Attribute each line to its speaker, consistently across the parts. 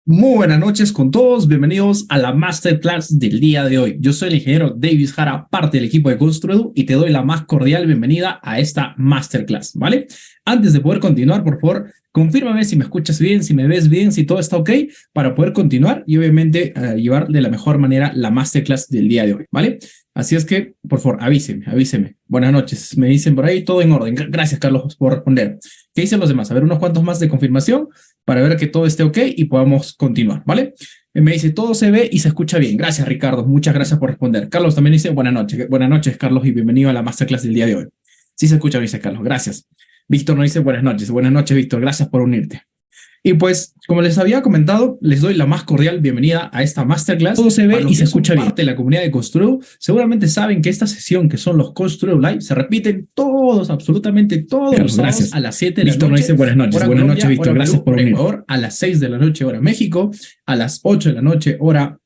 Speaker 1: Muy buenas noches con todos, bienvenidos a la Masterclass del día de hoy. Yo soy el ingeniero Davis Jara, parte del equipo de Construedu, y te doy la más cordial bienvenida a esta Masterclass, ¿vale? Antes de poder continuar, por favor, confírmame si me escuchas bien, si me ves bien, si todo está ok, para poder continuar y obviamente llevar de la mejor manera la Masterclass del día de hoy, ¿vale? Así es que, por favor, avíseme. Buenas noches, me dicen por ahí, todo en orden. Gracias, Carlos, por responder. ¿Qué dicen los demás? A ver, unos cuantos más de confirmación para ver que todo esté ok y podamos continuar, ¿vale? Me dice, todo se ve y se escucha bien. Gracias, Ricardo. Muchas gracias por responder. Carlos también dice, buenas noches. Buenas noches, Carlos, y bienvenido a la Masterclass del día de hoy. Sí se escucha bien, dice Carlos. Gracias. Víctor nos dice, buenas noches. Buenas noches, Víctor. Gracias por unirte. Y pues, como les había comentado, les doy la más cordial bienvenida a esta Masterclass. Todo se ve y se escucha bien. De la comunidad de Construu, seguramente saben que esta sesión, que son los Construu Live, se repiten todos, absolutamente todos los sábados a las 7 de la noche. Víctor nos dice buenas noches. Buenas noches, Víctor. Gracias por unir. Ecuador, a las 6 de la noche, hora México, a las 8 de la noche, hora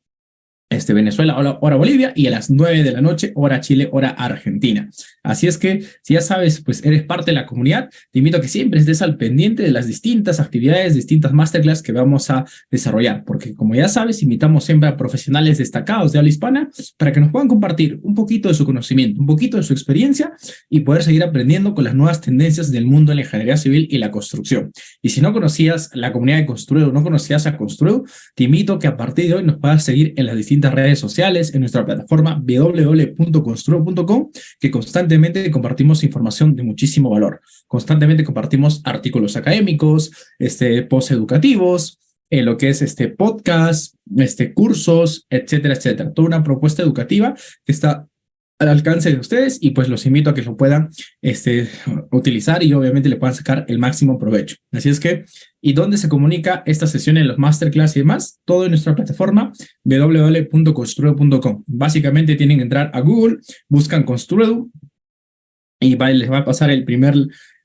Speaker 1: Venezuela, hora Bolivia, y a las 9 de la noche, hora Chile, hora Argentina. Así es que, si ya sabes, pues eres parte de la comunidad, te invito a que siempre estés al pendiente de las distintas actividades, distintas masterclass que vamos a desarrollar, porque como ya sabes, invitamos siempre a profesionales destacados de habla hispana para que nos puedan compartir un poquito de su conocimiento, un poquito de su experiencia y poder seguir aprendiendo con las nuevas tendencias del mundo de la ingeniería civil y la construcción. Y si no conocías la comunidad de Construu, no conocías a Construu, te invito a que a partir de hoy nos puedas seguir en las distintas redes sociales, en nuestra plataforma www.construu.com, que constantemente compartimos información de muchísimo valor. Constantemente compartimos artículos académicos, post educativos, lo que es podcast, cursos, etcétera, etcétera. Toda una propuesta educativa que está al alcance de ustedes y pues los invito a que lo puedan utilizar y obviamente le puedan sacar el máximo provecho. Así es que, ¿y dónde se comunica esta sesión en los masterclass y demás? Todo en nuestra plataforma www.construedu.com. Básicamente tienen que entrar a Google, buscan Construedu y les va a pasar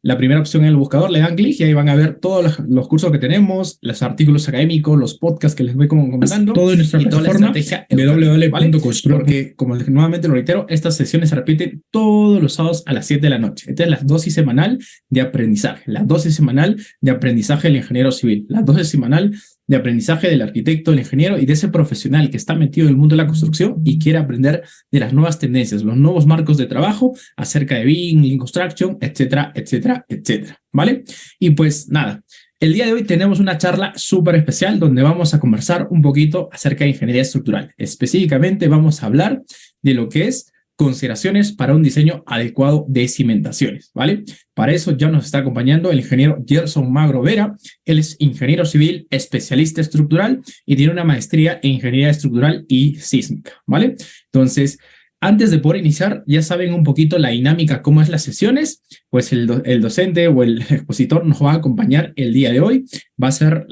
Speaker 1: la primera opción en el buscador, le dan clic y ahí van a ver todos los cursos que tenemos, los artículos académicos, los podcasts que les voy comentando, todo en nuestra plataforma www.construedu.com. Porque, como nuevamente lo reitero, estas sesiones se repiten todos los sábados a las 7 de la noche. Esta es la dosis semanal de aprendizaje, la dosis semanal de aprendizaje del ingeniero civil, la dosis semanal de aprendizaje del arquitecto, del ingeniero y de ese profesional que está metido en el mundo de la construcción y quiere aprender de las nuevas tendencias, los nuevos marcos de trabajo acerca de BIM, Lean Construction, etcétera, etcétera, etcétera, ¿vale? Y pues nada, el día de hoy tenemos una charla súper especial donde vamos a conversar un poquito acerca de ingeniería estructural. Específicamente vamos a hablar de lo que es consideraciones para un diseño adecuado de cimentaciones, ¿vale? Para eso ya nos está acompañando el ingeniero Gerson Magro Vera. Él es ingeniero civil, especialista estructural y tiene una maestría en ingeniería estructural y sísmica, ¿vale? Entonces, antes de poder iniciar, ya saben un poquito la dinámica, cómo es las sesiones, pues el docente o el expositor nos va a acompañar el día de hoy, va a hacer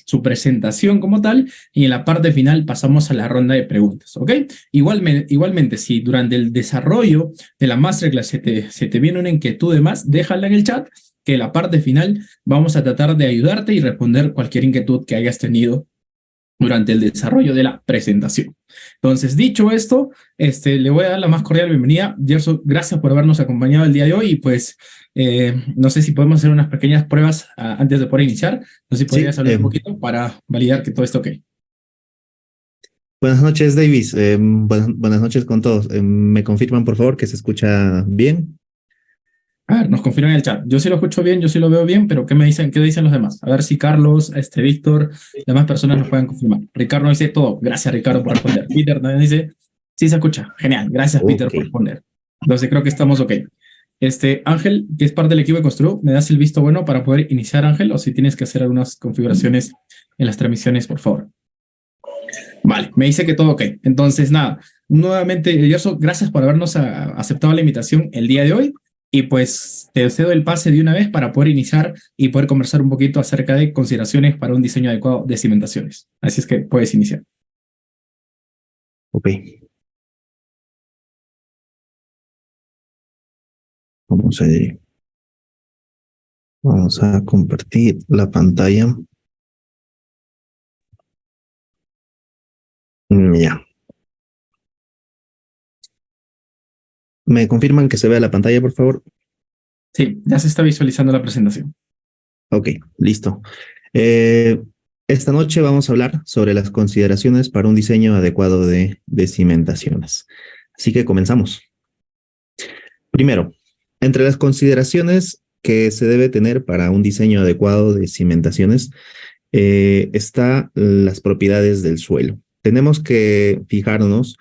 Speaker 1: su presentación como tal, y en la parte final pasamos a la ronda de preguntas, ¿ok? Igualmente, si durante el desarrollo de la masterclass se te viene una inquietud de más, déjala en el chat, que en la parte final vamos a tratar de ayudarte y responder cualquier inquietud que hayas tenido durante el desarrollo de la presentación. Entonces, dicho esto, le voy a dar la más cordial bienvenida. Gerson, gracias por habernos acompañado el día de hoy y pues no sé si podemos hacer unas pequeñas pruebas antes de poder iniciar. No sé si podrías hablar un poquito para validar que todo está ok.
Speaker 2: Buenas noches, Davis. Buenas noches con todos. ¿Me confirman, por favor, que se escucha bien?
Speaker 1: A ver, nos confirman en el chat. Yo sí lo escucho bien, yo sí lo veo bien, pero ¿qué dicen los demás? A ver si Carlos, Víctor, demás personas nos pueden confirmar. Ricardo dice todo. Gracias, Ricardo, por responder. Peter también dice, sí se escucha. Genial. Gracias, Peter, por responder. Entonces creo que estamos ok. Ángel, que es parte del equipo de Constru, ¿me das el visto bueno para poder iniciar, Ángel? O si tienes que hacer algunas configuraciones en las transmisiones, por favor. Vale, me dice que todo ok. Entonces, nada, nuevamente, Gerson, gracias por habernos aceptado la invitación el día de hoy. Y pues te cedo el pase de una vez para poder iniciar y poder conversar un poquito acerca de consideraciones para un diseño adecuado de cimentaciones. Así es que puedes iniciar.
Speaker 2: Ok. Vamos a compartir la pantalla. Ya. ¿Me confirman que se vea la pantalla, por favor?
Speaker 1: Sí, ya se está visualizando la presentación.
Speaker 2: Ok, listo. Esta noche vamos a hablar sobre las consideraciones para un diseño adecuado de cimentaciones. Así que comenzamos. Primero, entre las consideraciones que se debe tener para un diseño adecuado de cimentaciones está las propiedades del suelo. Tenemos que fijarnos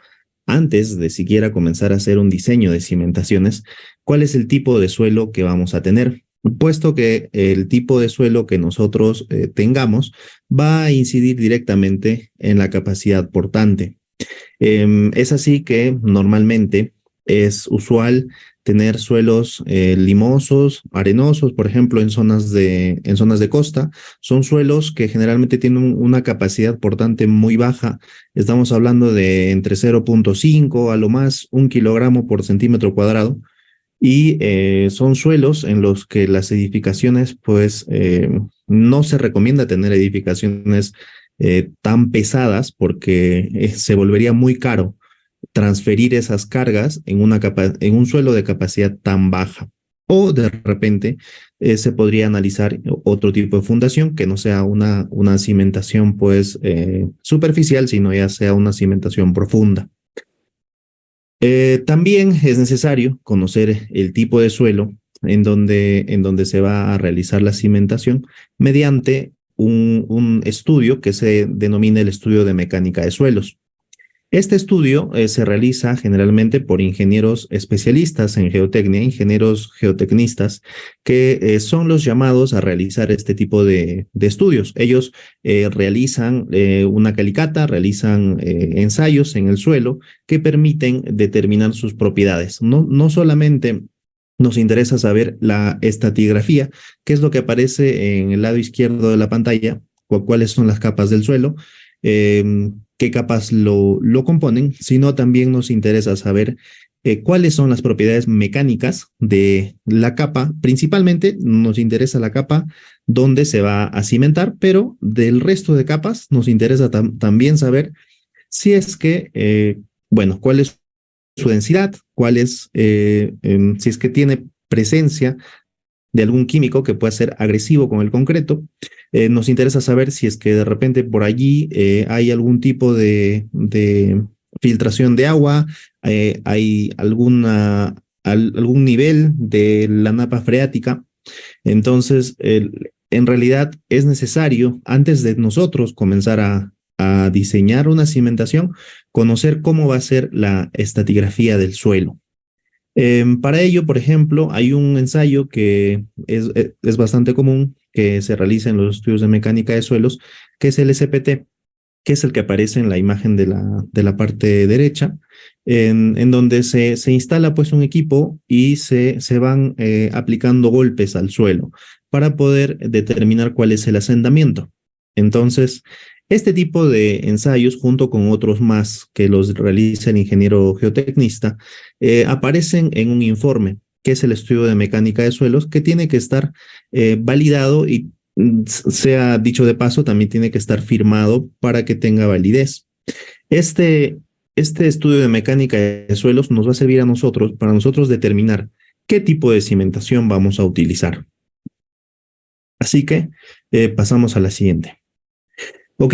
Speaker 2: antes de siquiera comenzar a hacer un diseño de cimentaciones, cuál es el tipo de suelo que vamos a tener, puesto que el tipo de suelo que nosotros tengamos va a incidir directamente en la capacidad portante. Es así que normalmente es usual tener suelos limosos, arenosos, por ejemplo, en zonas de costa. Son suelos que generalmente tienen una capacidad portante muy baja. Estamos hablando de entre 0,5 a lo más 1 kilogramo por centímetro cuadrado. Y son suelos en los que las edificaciones, pues, no se recomienda tener edificaciones tan pesadas porque se volvería muy caro transferir esas cargas en un suelo de capacidad tan baja. O de repente se podría analizar otro tipo de fundación que no sea una cimentación pues superficial, sino ya sea una cimentación profunda. También es necesario conocer el tipo de suelo en donde se va a realizar la cimentación mediante un estudio que se denomina el estudio de mecánica de suelos. Este estudio se realiza generalmente por ingenieros especialistas en geotecnia, ingenieros geotecnistas, que son los llamados a realizar este tipo de estudios. Ellos realizan una calicata, realizan ensayos en el suelo que permiten determinar sus propiedades. No solamente nos interesa saber la estratigrafía, que es lo que aparece en el lado izquierdo de la pantalla, cuáles son las capas del suelo, qué capas lo componen, sino también nos interesa saber cuáles son las propiedades mecánicas de la capa. Principalmente nos interesa la capa donde se va a cimentar, pero del resto de capas nos interesa también saber si es que, bueno, cuál es su densidad, si es que tiene presencia de algún químico que pueda ser agresivo con el concreto. Nos interesa saber si es que de repente por allí hay algún tipo de filtración de agua, hay algún nivel de la napa freática. Entonces, en realidad es necesario, antes de nosotros comenzar a diseñar una cimentación, conocer cómo va a ser la estratigrafía del suelo. Para ello, por ejemplo, hay un ensayo que es bastante común que se realiza en los estudios de mecánica de suelos, que es el SPT, que es el que aparece en la imagen de la parte derecha, en donde se instala pues un equipo y se van aplicando golpes al suelo para poder determinar cuál es el asentamiento. Entonces, este tipo de ensayos, junto con otros más que los realiza el ingeniero geotecnista, aparecen en un informe, que es el estudio de mecánica de suelos, que tiene que estar validado y, sea dicho de paso, también tiene que estar firmado para que tenga validez. Este estudio de mecánica de suelos nos va a servir para nosotros determinar qué tipo de cimentación vamos a utilizar. Así que pasamos a la siguiente. Ok,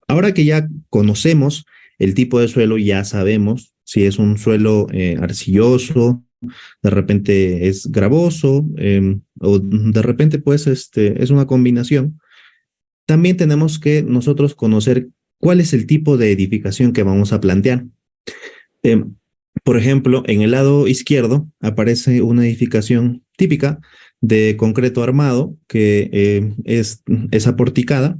Speaker 2: ahora que ya conocemos el tipo de suelo, ya sabemos si es un suelo arcilloso, de repente es gravoso, o de repente pues es una combinación. También tenemos que nosotros conocer cuál es el tipo de edificación que vamos a plantear. Por ejemplo, en el lado izquierdo aparece una edificación típica de concreto armado que es aporticada,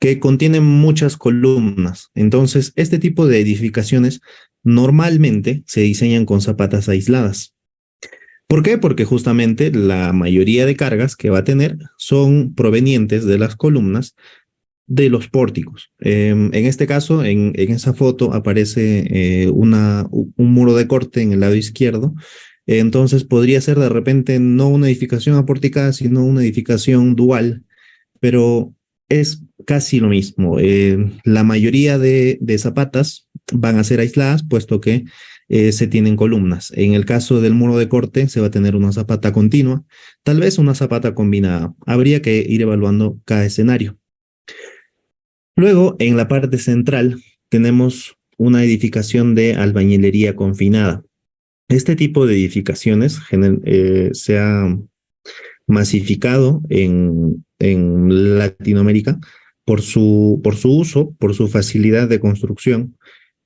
Speaker 2: que contiene muchas columnas. Entonces, este tipo de edificaciones normalmente se diseñan con zapatas aisladas. ¿Por qué? Porque justamente la mayoría de cargas que va a tener son provenientes de las columnas de los pórticos. En este caso, en esa foto aparece un muro de corte en el lado izquierdo. Entonces podría ser de repente no una edificación aporticada, sino una edificación dual, pero es casi lo mismo. La mayoría de zapatas van a ser aisladas, puesto que se tienen columnas. En el caso del muro de corte, se va a tener una zapata continua, tal vez una zapata combinada. Habría que ir evaluando cada escenario. Luego, en la parte central, tenemos una edificación de albañilería confinada. Este tipo de edificaciones se ha masificado en Latinoamérica por su uso, por su facilidad de construcción.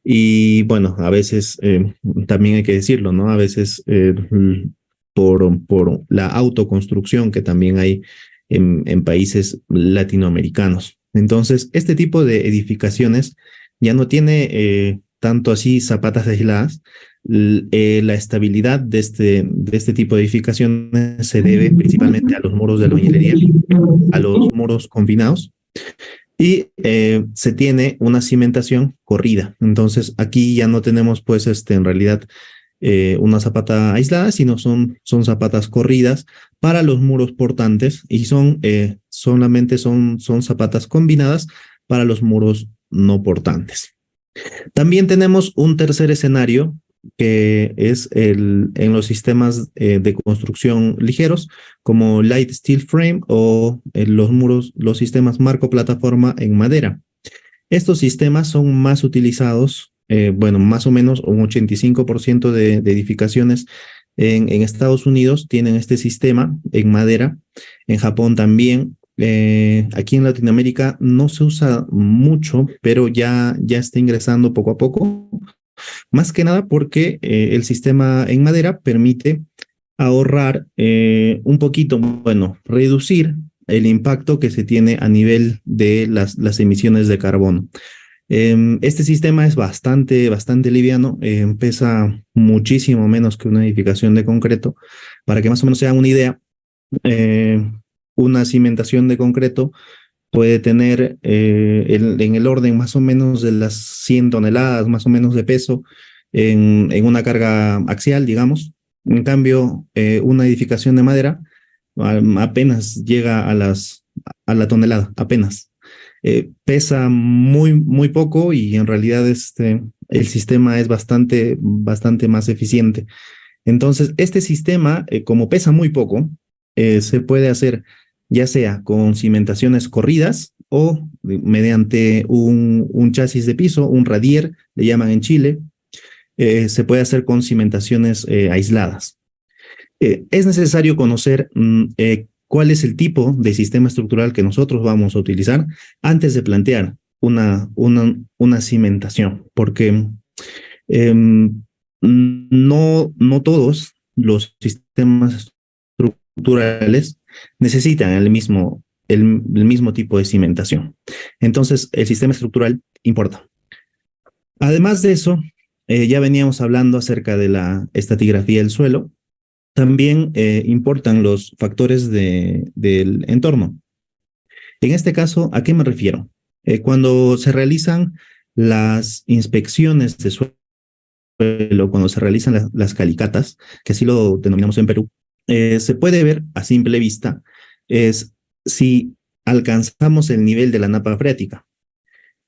Speaker 2: Y bueno, a veces también hay que decirlo, ¿no? A veces por la autoconstrucción que también hay en países latinoamericanos. Entonces, este tipo de edificaciones ya no tiene tanto así zapatas aisladas. La estabilidad de este tipo de edificaciones se debe principalmente a los muros de albañilería, a los muros confinados y se tiene una cimentación corrida. Entonces aquí ya no tenemos pues en realidad una zapata aislada, sino son zapatas corridas para los muros portantes y solamente son zapatas combinadas para los muros no portantes. También tenemos un tercer escenario que es en los sistemas de construcción ligeros, como Light Steel Frame o los sistemas marco plataforma en madera. Estos sistemas son más utilizados, bueno, más o menos un 85% de edificaciones en Estados Unidos tienen este sistema en madera, en Japón también. Aquí en Latinoamérica no se usa mucho, pero ya está ingresando poco a poco. Más que nada porque el sistema en madera permite ahorrar un poquito, bueno, reducir el impacto que se tiene a nivel de las emisiones de carbono. Este sistema es bastante liviano, pesa muchísimo menos que una edificación de concreto. Para que más o menos se hagan una idea, eh, una cimentación de concreto puede tener en el orden más o menos de las 100 toneladas, más o menos de peso en una carga axial, digamos. En cambio, una edificación de madera apenas llega a la tonelada, apenas. Pesa muy poco y en realidad el sistema es bastante más eficiente. Entonces, este sistema, como pesa muy poco, se puede hacer ya sea con cimentaciones corridas o mediante un chasis de piso, un radier, le llaman en Chile, se puede hacer con cimentaciones aisladas. Es necesario conocer cuál es el tipo de sistema estructural que nosotros vamos a utilizar antes de plantear una cimentación, porque no todos los sistemas estructurales necesitan el mismo tipo de cimentación. Entonces, el sistema estructural importa. Además de eso, ya veníamos hablando acerca de la estratigrafía del suelo. También importan los factores del entorno. En este caso, ¿a qué me refiero? Cuando se realizan las inspecciones de suelo, cuando se realizan las calicatas, que así lo denominamos en Perú, se puede ver a simple vista es si alcanzamos el nivel de la napa freática.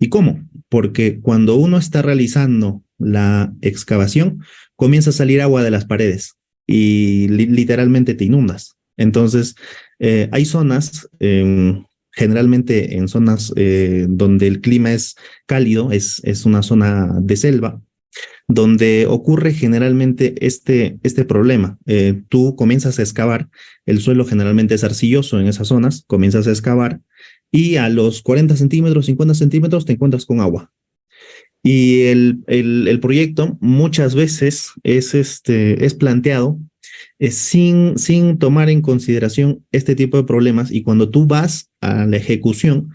Speaker 2: ¿Y cómo? Porque cuando uno está realizando la excavación, comienza a salir agua de las paredes y literalmente te inundas. Entonces, hay zonas, generalmente en zonas donde el clima es cálido, es una zona de selva, donde ocurre generalmente este problema. Tú comienzas a excavar, el suelo generalmente es arcilloso en esas zonas, comienzas a excavar y a los 40 centímetros, 50 centímetros te encuentras con agua. Y el proyecto muchas veces es planteado sin tomar en consideración este tipo de problemas y cuando tú vas a la ejecución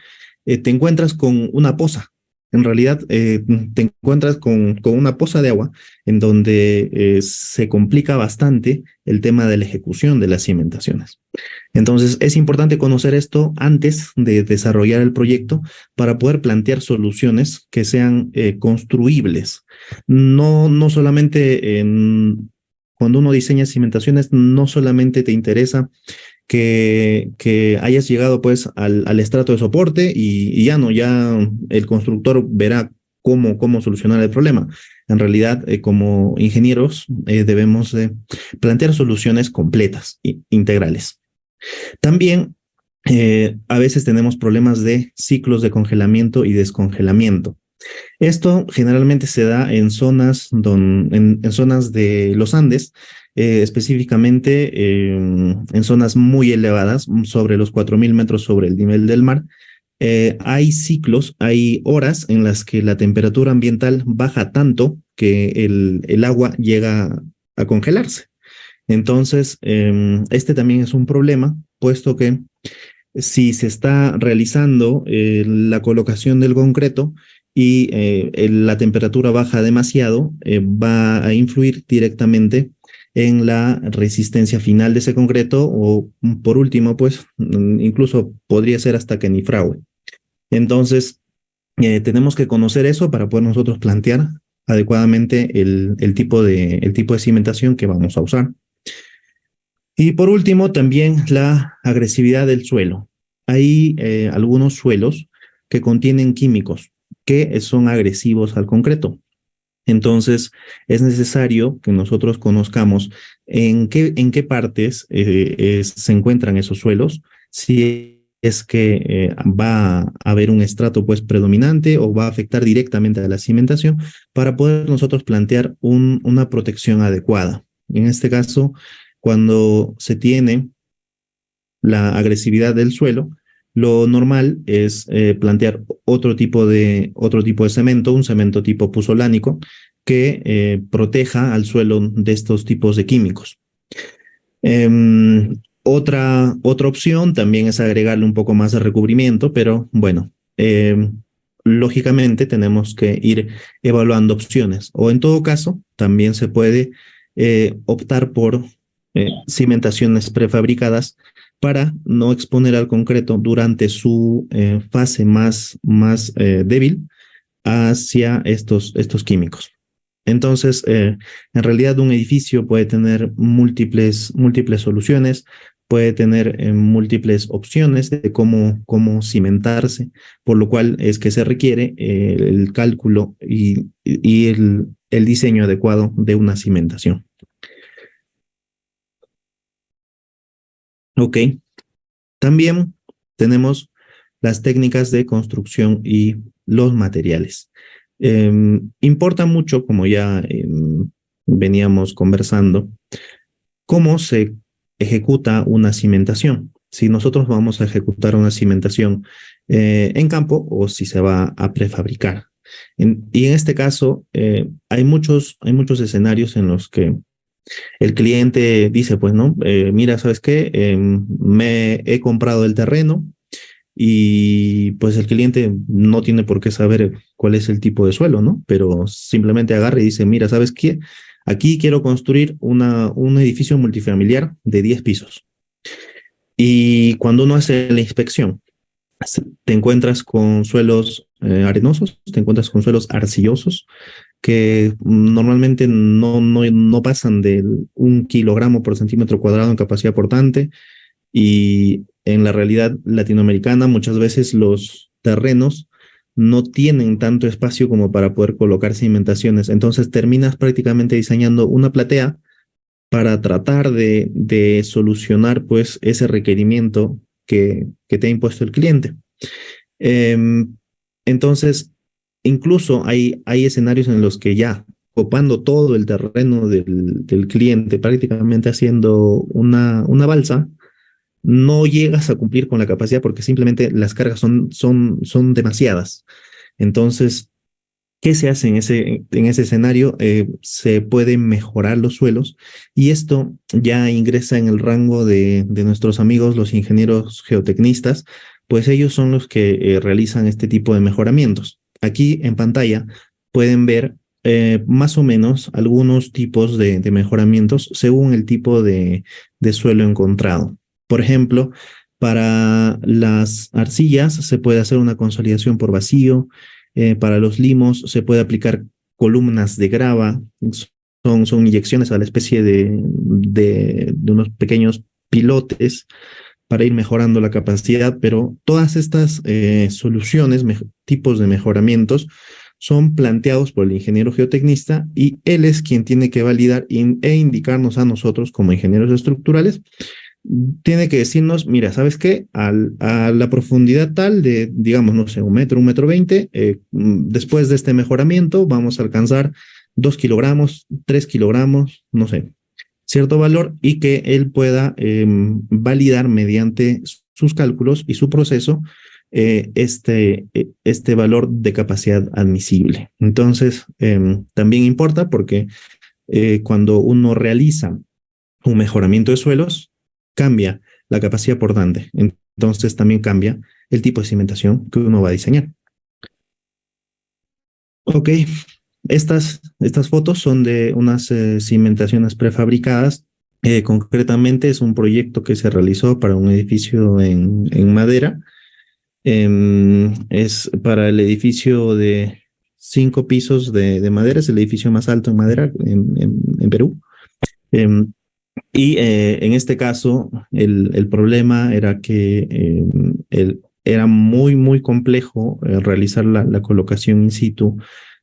Speaker 2: te encuentras con una poza. En realidad te encuentras con una poza de agua en donde se complica bastante el tema de la ejecución de las cimentaciones. Entonces es importante conocer esto antes de desarrollar el proyecto para poder plantear soluciones que sean construibles. No solamente cuando uno diseña cimentaciones, no solamente te interesa que hayas llegado pues al estrato de soporte y ya el constructor verá cómo solucionar el problema. En realidad, como ingenieros, debemos plantear soluciones completas, integrales. También a veces tenemos problemas de ciclos de congelamiento y descongelamiento. Esto generalmente se da en zonas, en zonas de los Andes, específicamente en zonas muy elevadas, sobre los 4.000 metros sobre el nivel del mar. Hay ciclos, hay horas en las que la temperatura ambiental baja tanto que el agua llega a congelarse. Entonces, este también es un problema, puesto que si se está realizando la colocación del concreto y la temperatura baja demasiado, va a influir directamente en la resistencia final de ese concreto o por último, pues incluso podría ser hasta que ni frague. Entonces, tenemos que conocer eso para poder nosotros plantear adecuadamente el tipo de cimentación que vamos a usar. Y por último, también la agresividad del suelo. Hay algunos suelos que contienen químicos que son agresivos al concreto. Entonces, es necesario que nosotros conozcamos en qué partes se encuentran esos suelos, si es que va a haber un estrato pues predominante o va a afectar directamente a la cimentación para poder nosotros plantear una protección adecuada. En este caso, cuando se tiene la agresividad del suelo, lo normal es plantear otro tipo de cemento, un cemento tipo puzolánico, que proteja al suelo de estos tipos de químicos. Otra opción también es agregarle un poco más de recubrimiento, pero bueno, lógicamente tenemos que ir evaluando opciones. O en todo caso, también se puede optar por cimentaciones prefabricadas para no exponer al concreto durante su fase más débil hacia estos químicos. Entonces, en realidad un edificio puede tener múltiples soluciones, puede tener múltiples opciones de cómo cimentarse, por lo cual es que se requiere el cálculo y el diseño adecuado de una cimentación. Ok, también tenemos las técnicas de construcción y los materiales. Importa mucho, como ya veníamos conversando, cómo se ejecuta una cimentación. Si nosotros vamos a ejecutar una cimentación en campo o si se va a prefabricar. Y en este caso, hay muchos escenarios en los que el cliente dice, pues, ¿no? Mira, ¿sabes qué? Me he comprado el terreno y pues el cliente no tiene por qué saber cuál es el tipo de suelo, ¿no? Pero simplemente agarra y dice, mira, ¿sabes qué? Aquí quiero construir un edificio multifamiliar de 10 pisos. Y cuando uno hace la inspección, te encuentras con suelos arenosos, te encuentras con suelos arcillosos, que normalmente no pasan de 1 kilogramo por centímetro cuadrado en capacidad portante, y en la realidad latinoamericana muchas veces los terrenos no tienen tanto espacio como para poder colocar cimentaciones, entonces terminas prácticamente diseñando una platea para tratar de solucionar pues ese requerimiento que te ha impuesto el cliente. Entonces, incluso hay escenarios en los que ya copando todo el terreno del cliente, prácticamente haciendo una balsa, no llegas a cumplir con la capacidad porque simplemente las cargas son demasiadas. Entonces, ¿qué se hace en ese escenario? Se pueden mejorar los suelos y esto ya ingresa en el rango de nuestros amigos, los ingenieros geotecnistas, pues ellos son los que realizan este tipo de mejoramientos. Aquí en pantalla pueden ver más o menos algunos tipos de mejoramientos según el tipo de suelo encontrado. Por ejemplo, para las arcillas se puede hacer una consolidación por vacío. Para los limos se puede aplicar columnas de grava, son inyecciones a la especie de unos pequeños pilotes para ir mejorando la capacidad, pero todas estas soluciones, tipos de mejoramientos, son planteados por el ingeniero geotecnista y él es quien tiene que validar e indicarnos a nosotros como ingenieros estructurales tiene que decirnos, mira, ¿sabes qué? A la profundidad tal de, digamos, no sé, 1 metro, 1,20 m, después de este mejoramiento vamos a alcanzar 2 kilogramos, 3 kilogramos, no sé, cierto valor y que él pueda validar mediante sus cálculos y su proceso este valor de capacidad admisible. Entonces, también importa porque cuando uno realiza un mejoramiento de suelos, cambia la capacidad portante. Entonces también cambia el tipo de cimentación que uno va a diseñar. Ok, estas fotos son de unas cimentaciones prefabricadas. Concretamente es un proyecto que se realizó para un edificio en madera. Es para el edificio de 5 pisos de madera, es el edificio más alto en madera en Perú. Em, en este caso, el problema era que era muy, muy complejo realizar la colocación in situ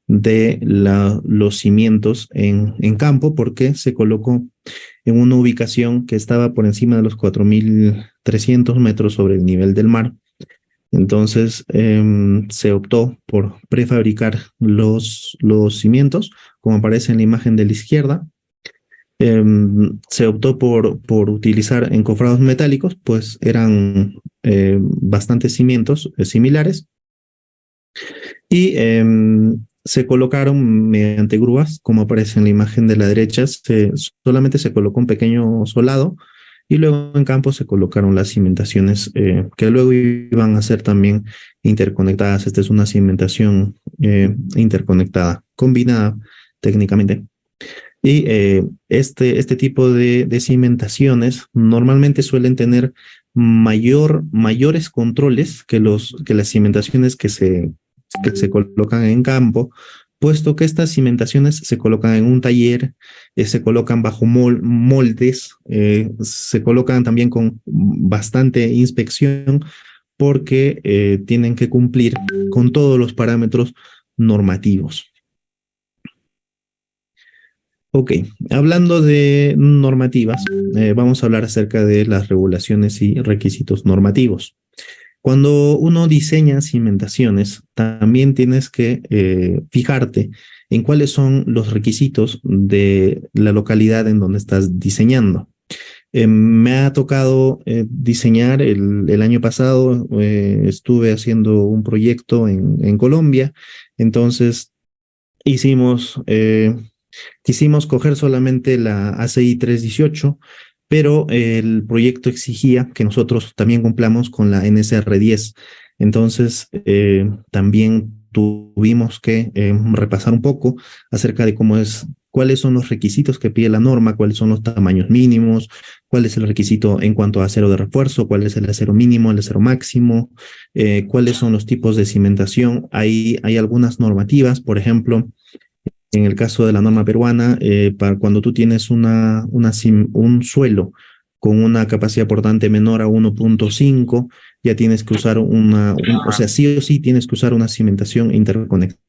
Speaker 2: de los cimientos en campo porque se colocó en una ubicación que estaba por encima de los 4.300 metros sobre el nivel del mar. Entonces se optó por prefabricar los cimientos, como aparece en la imagen de la izquierda. Se optó por utilizar encofrados metálicos, pues eran bastantes cimientos similares y se colocaron mediante grúas, como aparece en la imagen de la derecha, solamente se colocó un pequeño solado y luego en campo se colocaron las cimentaciones que luego iban a ser también interconectadas. Esta es una cimentación interconectada, combinada técnicamente. Y este tipo de cimentaciones normalmente suelen tener mayores controles que las cimentaciones que se colocan en campo, puesto que estas cimentaciones se colocan en un taller, se colocan bajo moldes, se colocan también con bastante inspección, porque tienen que cumplir con todos los parámetros normativos. Ok, hablando de normativas, vamos a hablar acerca de las regulaciones y requisitos normativos. Cuando uno diseña cimentaciones, también tienes que fijarte en cuáles son los requisitos de la localidad en donde estás diseñando. Me ha tocado diseñar el año pasado, estuve haciendo un proyecto en Colombia, entonces hicimos quisimos coger solamente la ACI 318, pero el proyecto exigía que nosotros también cumplamos con la NSR 10. Entonces, también tuvimos que repasar un poco acerca de cuáles son los requisitos que pide la norma, cuáles son los tamaños mínimos, cuál es el requisito en cuanto a acero de refuerzo, cuál es el acero mínimo, el acero máximo, cuáles son los tipos de cimentación. Hay algunas normativas, por ejemplo, en el caso de la norma peruana, para cuando tú tienes un suelo con una capacidad portante menor a 1,5, ya tienes que usar o sea, sí o sí tienes que usar una cimentación interconectada.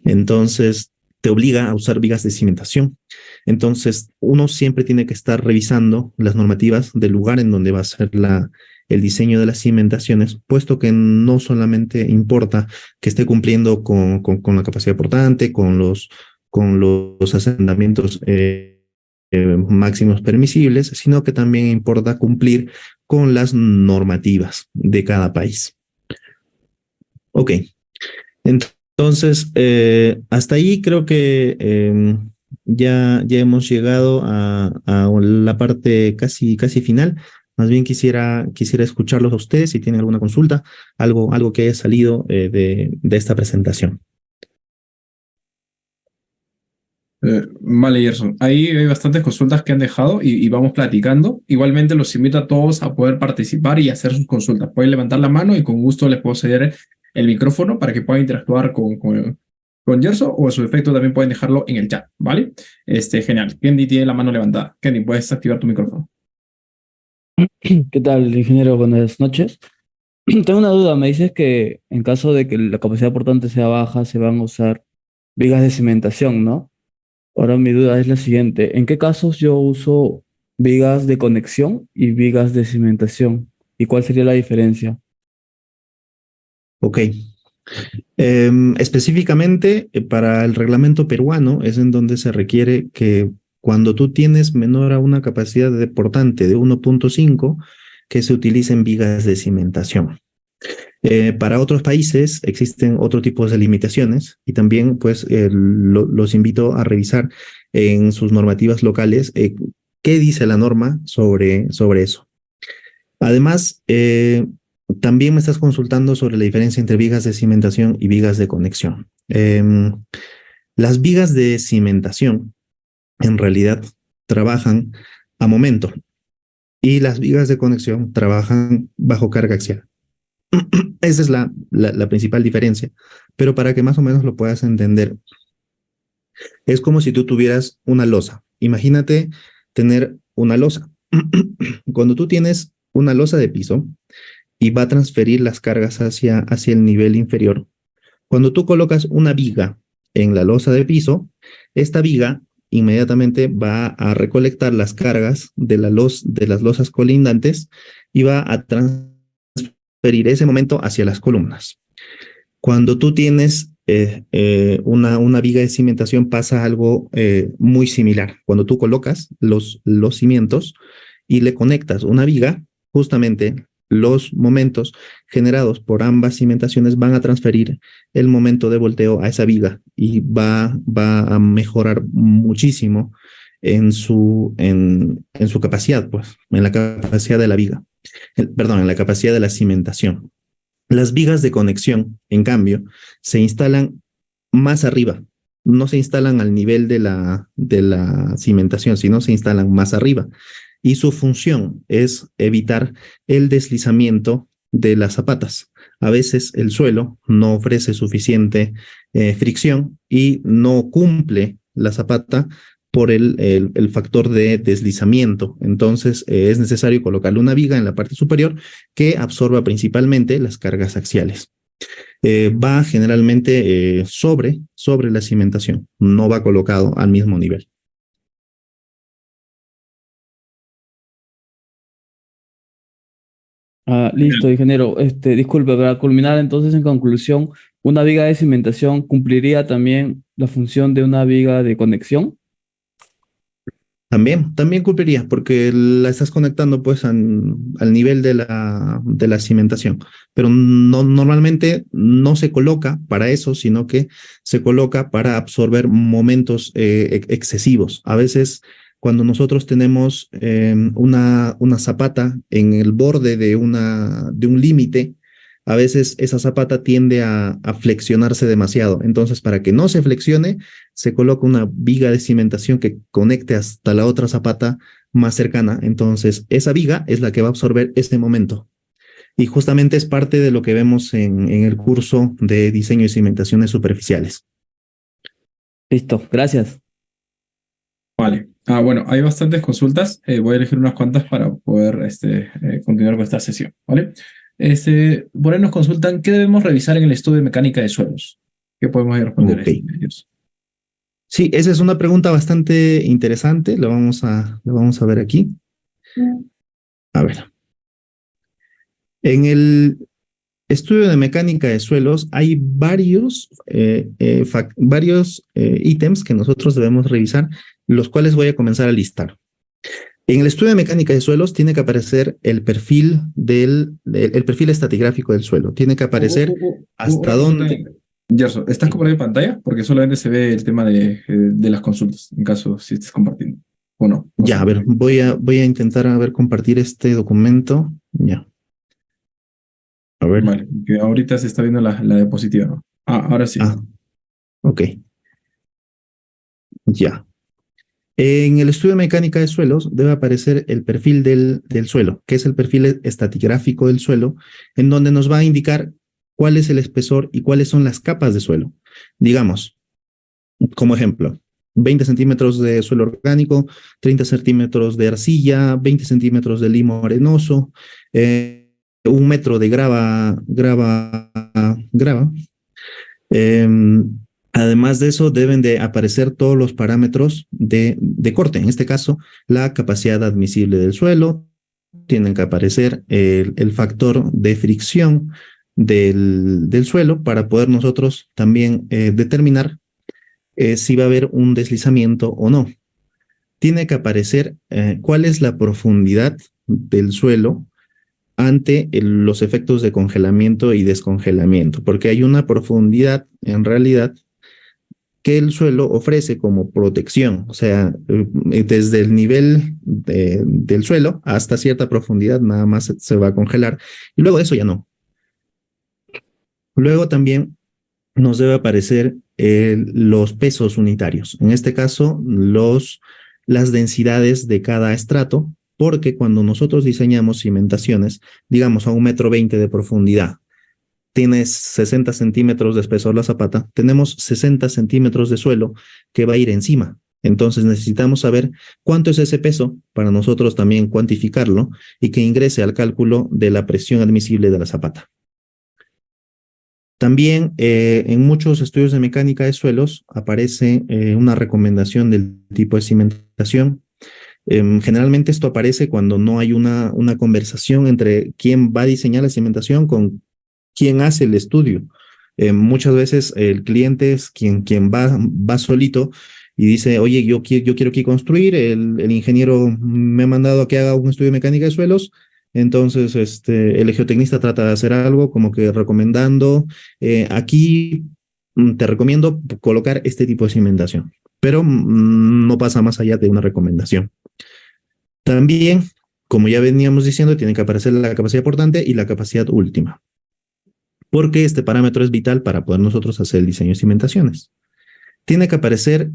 Speaker 2: Entonces, te obliga a usar vigas de cimentación. Entonces, uno siempre tiene que estar revisando las normativas del lugar en donde va a ser el diseño de las cimentaciones, puesto que no solamente importa que esté cumpliendo con la capacidad portante, con los asentamientos máximos permisibles, sino que también importa cumplir con las normativas de cada país. Ok, entonces, hasta ahí creo que ya hemos llegado a la parte casi final. Más bien quisiera escucharlos a ustedes si tienen alguna consulta, algo que haya salido de esta presentación.
Speaker 1: Vale, Gerson. Ahí hay bastantes consultas que han dejado y vamos platicando. Igualmente los invito a todos a poder participar y hacer sus consultas. Pueden levantar la mano y con gusto les puedo ceder el micrófono para que puedan interactuar con Gerson, o a su efecto también pueden dejarlo en el chat, ¿vale? Genial. Kendi tiene la mano levantada. Kendi, puedes activar tu micrófono.
Speaker 3: ¿Qué tal, ingeniero? Buenas noches. Tengo una duda. Me dices que en caso de que la capacidad portante sea baja, se van a usar vigas de cimentación, ¿no? Ahora mi duda es la siguiente. ¿En qué casos yo uso vigas de conexión y vigas de cimentación. ¿Y cuál sería la diferencia?
Speaker 2: Ok. Específicamente para el reglamento peruano es en donde se requiere que cuando tú tienes menor a una capacidad deportante de 1.5, que se utilicen vigas de cimentación. Para otros países existen otro tipo de limitaciones y también pues los invito a revisar en sus normativas locales qué dice la norma sobre eso. Además, también me estás consultando sobre la diferencia entre vigas de cimentación y vigas de conexión. Las vigas de cimentación en realidad trabajan a momento y las vigas de conexión trabajan bajo carga axial. Esa es la principal diferencia, pero para que más o menos lo puedas entender, es como si tú tuvieras una losa. Imagínate tener una losa. Cuando tú tienes una losa de piso y va a transferir las cargas hacia el nivel inferior, cuando tú colocas una viga en la losa de piso, esta viga inmediatamente va a recolectar las cargas de las losas colindantes y va a transferir ese momento hacia las columnas. Cuando tú tienes una viga de cimentación pasa algo muy similar. Cuando tú colocas los cimientos y le conectas una viga, justamente los momentos generados por ambas cimentaciones van a transferir el momento de volteo a esa viga y va a mejorar muchísimo en su capacidad, pues, en la capacidad de la viga. Perdón, en la capacidad de la cimentación. Las vigas de conexión, en cambio, se instalan más arriba. No se instalan al nivel de la cimentación, sino se instalan más arriba. Y su función es evitar el deslizamiento de las zapatas. A veces el suelo no ofrece suficiente fricción y no cumple la zapata por el factor de deslizamiento. Entonces es necesario colocarle una viga en la parte superior que absorba principalmente las cargas axiales. Va generalmente sobre la cimentación, no va colocado al mismo nivel.
Speaker 3: Listo, ingeniero. Disculpe, para culminar entonces en conclusión, ¿una viga de cimentación cumpliría también la función de una viga de conexión?
Speaker 2: También cumpliría, porque la estás conectando pues al nivel de la cimentación, pero normalmente no se coloca para eso, sino que se coloca para absorber momentos excesivos. A veces cuando nosotros tenemos una zapata en el borde de un límite, a veces esa zapata tiende a flexionarse demasiado. Entonces, para que no se flexione, se coloca una viga de cimentación que conecte hasta la otra zapata más cercana. Entonces, esa viga es la que va a absorber ese momento. Y justamente es parte de lo que vemos en el curso de diseño y cimentaciones superficiales.
Speaker 3: Listo, gracias.
Speaker 1: Vale. Bueno, hay bastantes consultas. Voy a elegir unas cuantas para poder continuar con esta sesión, ¿vale? Por ahí nos consultan qué debemos revisar en el estudio de mecánica de suelos. ¿Qué podemos responder
Speaker 2: Ok.
Speaker 1: a ellos?
Speaker 2: Sí, esa es una pregunta bastante interesante. Lo vamos a ver aquí. A ver. En el estudio de mecánica de suelos hay varios ítems que nosotros debemos revisar, los cuales voy a comenzar a listar. En el estudio de mecánica de suelos tiene que aparecer el perfil el perfil estratigráfico del suelo. Tiene que aparecer hasta
Speaker 1: Una consulta,
Speaker 2: dónde.
Speaker 1: Gerson, ¿estás compartiendo pantalla? Porque solamente se ve el tema de las consultas, en caso si estés compartiendo. O no.
Speaker 2: Ya, a ver, voy a intentar compartir este documento. Ya. A ver.
Speaker 1: Vale, que ahorita se está viendo la diapositiva, ¿no? Ahora sí.
Speaker 2: Ok. Ya. En el estudio de mecánica de suelos debe aparecer el perfil del suelo, que es el perfil estratigráfico del suelo, en donde nos va a indicar cuál es el espesor y cuáles son las capas de suelo. Digamos, como ejemplo, 20 centímetros de suelo orgánico, 30 centímetros de arcilla, 20 centímetros de limo arenoso, 1 metro de grava. Además de eso, deben de aparecer todos los parámetros de corte. En este caso, la capacidad admisible del suelo, tienen que aparecer el factor de fricción del suelo para poder nosotros también determinar si va a haber un deslizamiento o no. Tiene que aparecer cuál es la profundidad del suelo ante los efectos de congelamiento y descongelamiento, porque hay una profundidad en realidad que el suelo ofrece como protección, o sea, desde el nivel del suelo hasta cierta profundidad nada más se va a congelar y luego de eso ya no. Luego también nos debe aparecer los pesos unitarios, en este caso las densidades de cada estrato, porque cuando nosotros diseñamos cimentaciones, digamos a 1,20 m de profundidad, tienes 60 centímetros de espesor la zapata, tenemos 60 centímetros de suelo que va a ir encima. Entonces necesitamos saber cuánto es ese peso para nosotros también cuantificarlo y que ingrese al cálculo de la presión admisible de la zapata. También en muchos estudios de mecánica de suelos aparece una recomendación del tipo de cimentación. Generalmente esto aparece cuando no hay una conversación entre quién va a diseñar la cimentación con quién hace el estudio. Muchas veces el cliente es quien va solito y dice, oye, yo quiero aquí construir, el ingeniero me ha mandado a que haga un estudio de mecánica de suelos, entonces el geotecnista trata de hacer algo como que recomendando, aquí te recomiendo colocar este tipo de cimentación, pero no pasa más allá de una recomendación. También, como ya veníamos diciendo, tiene que aparecer la capacidad portante y la capacidad última, porque este parámetro es vital para poder nosotros hacer el diseño de cimentaciones. Tiene que aparecer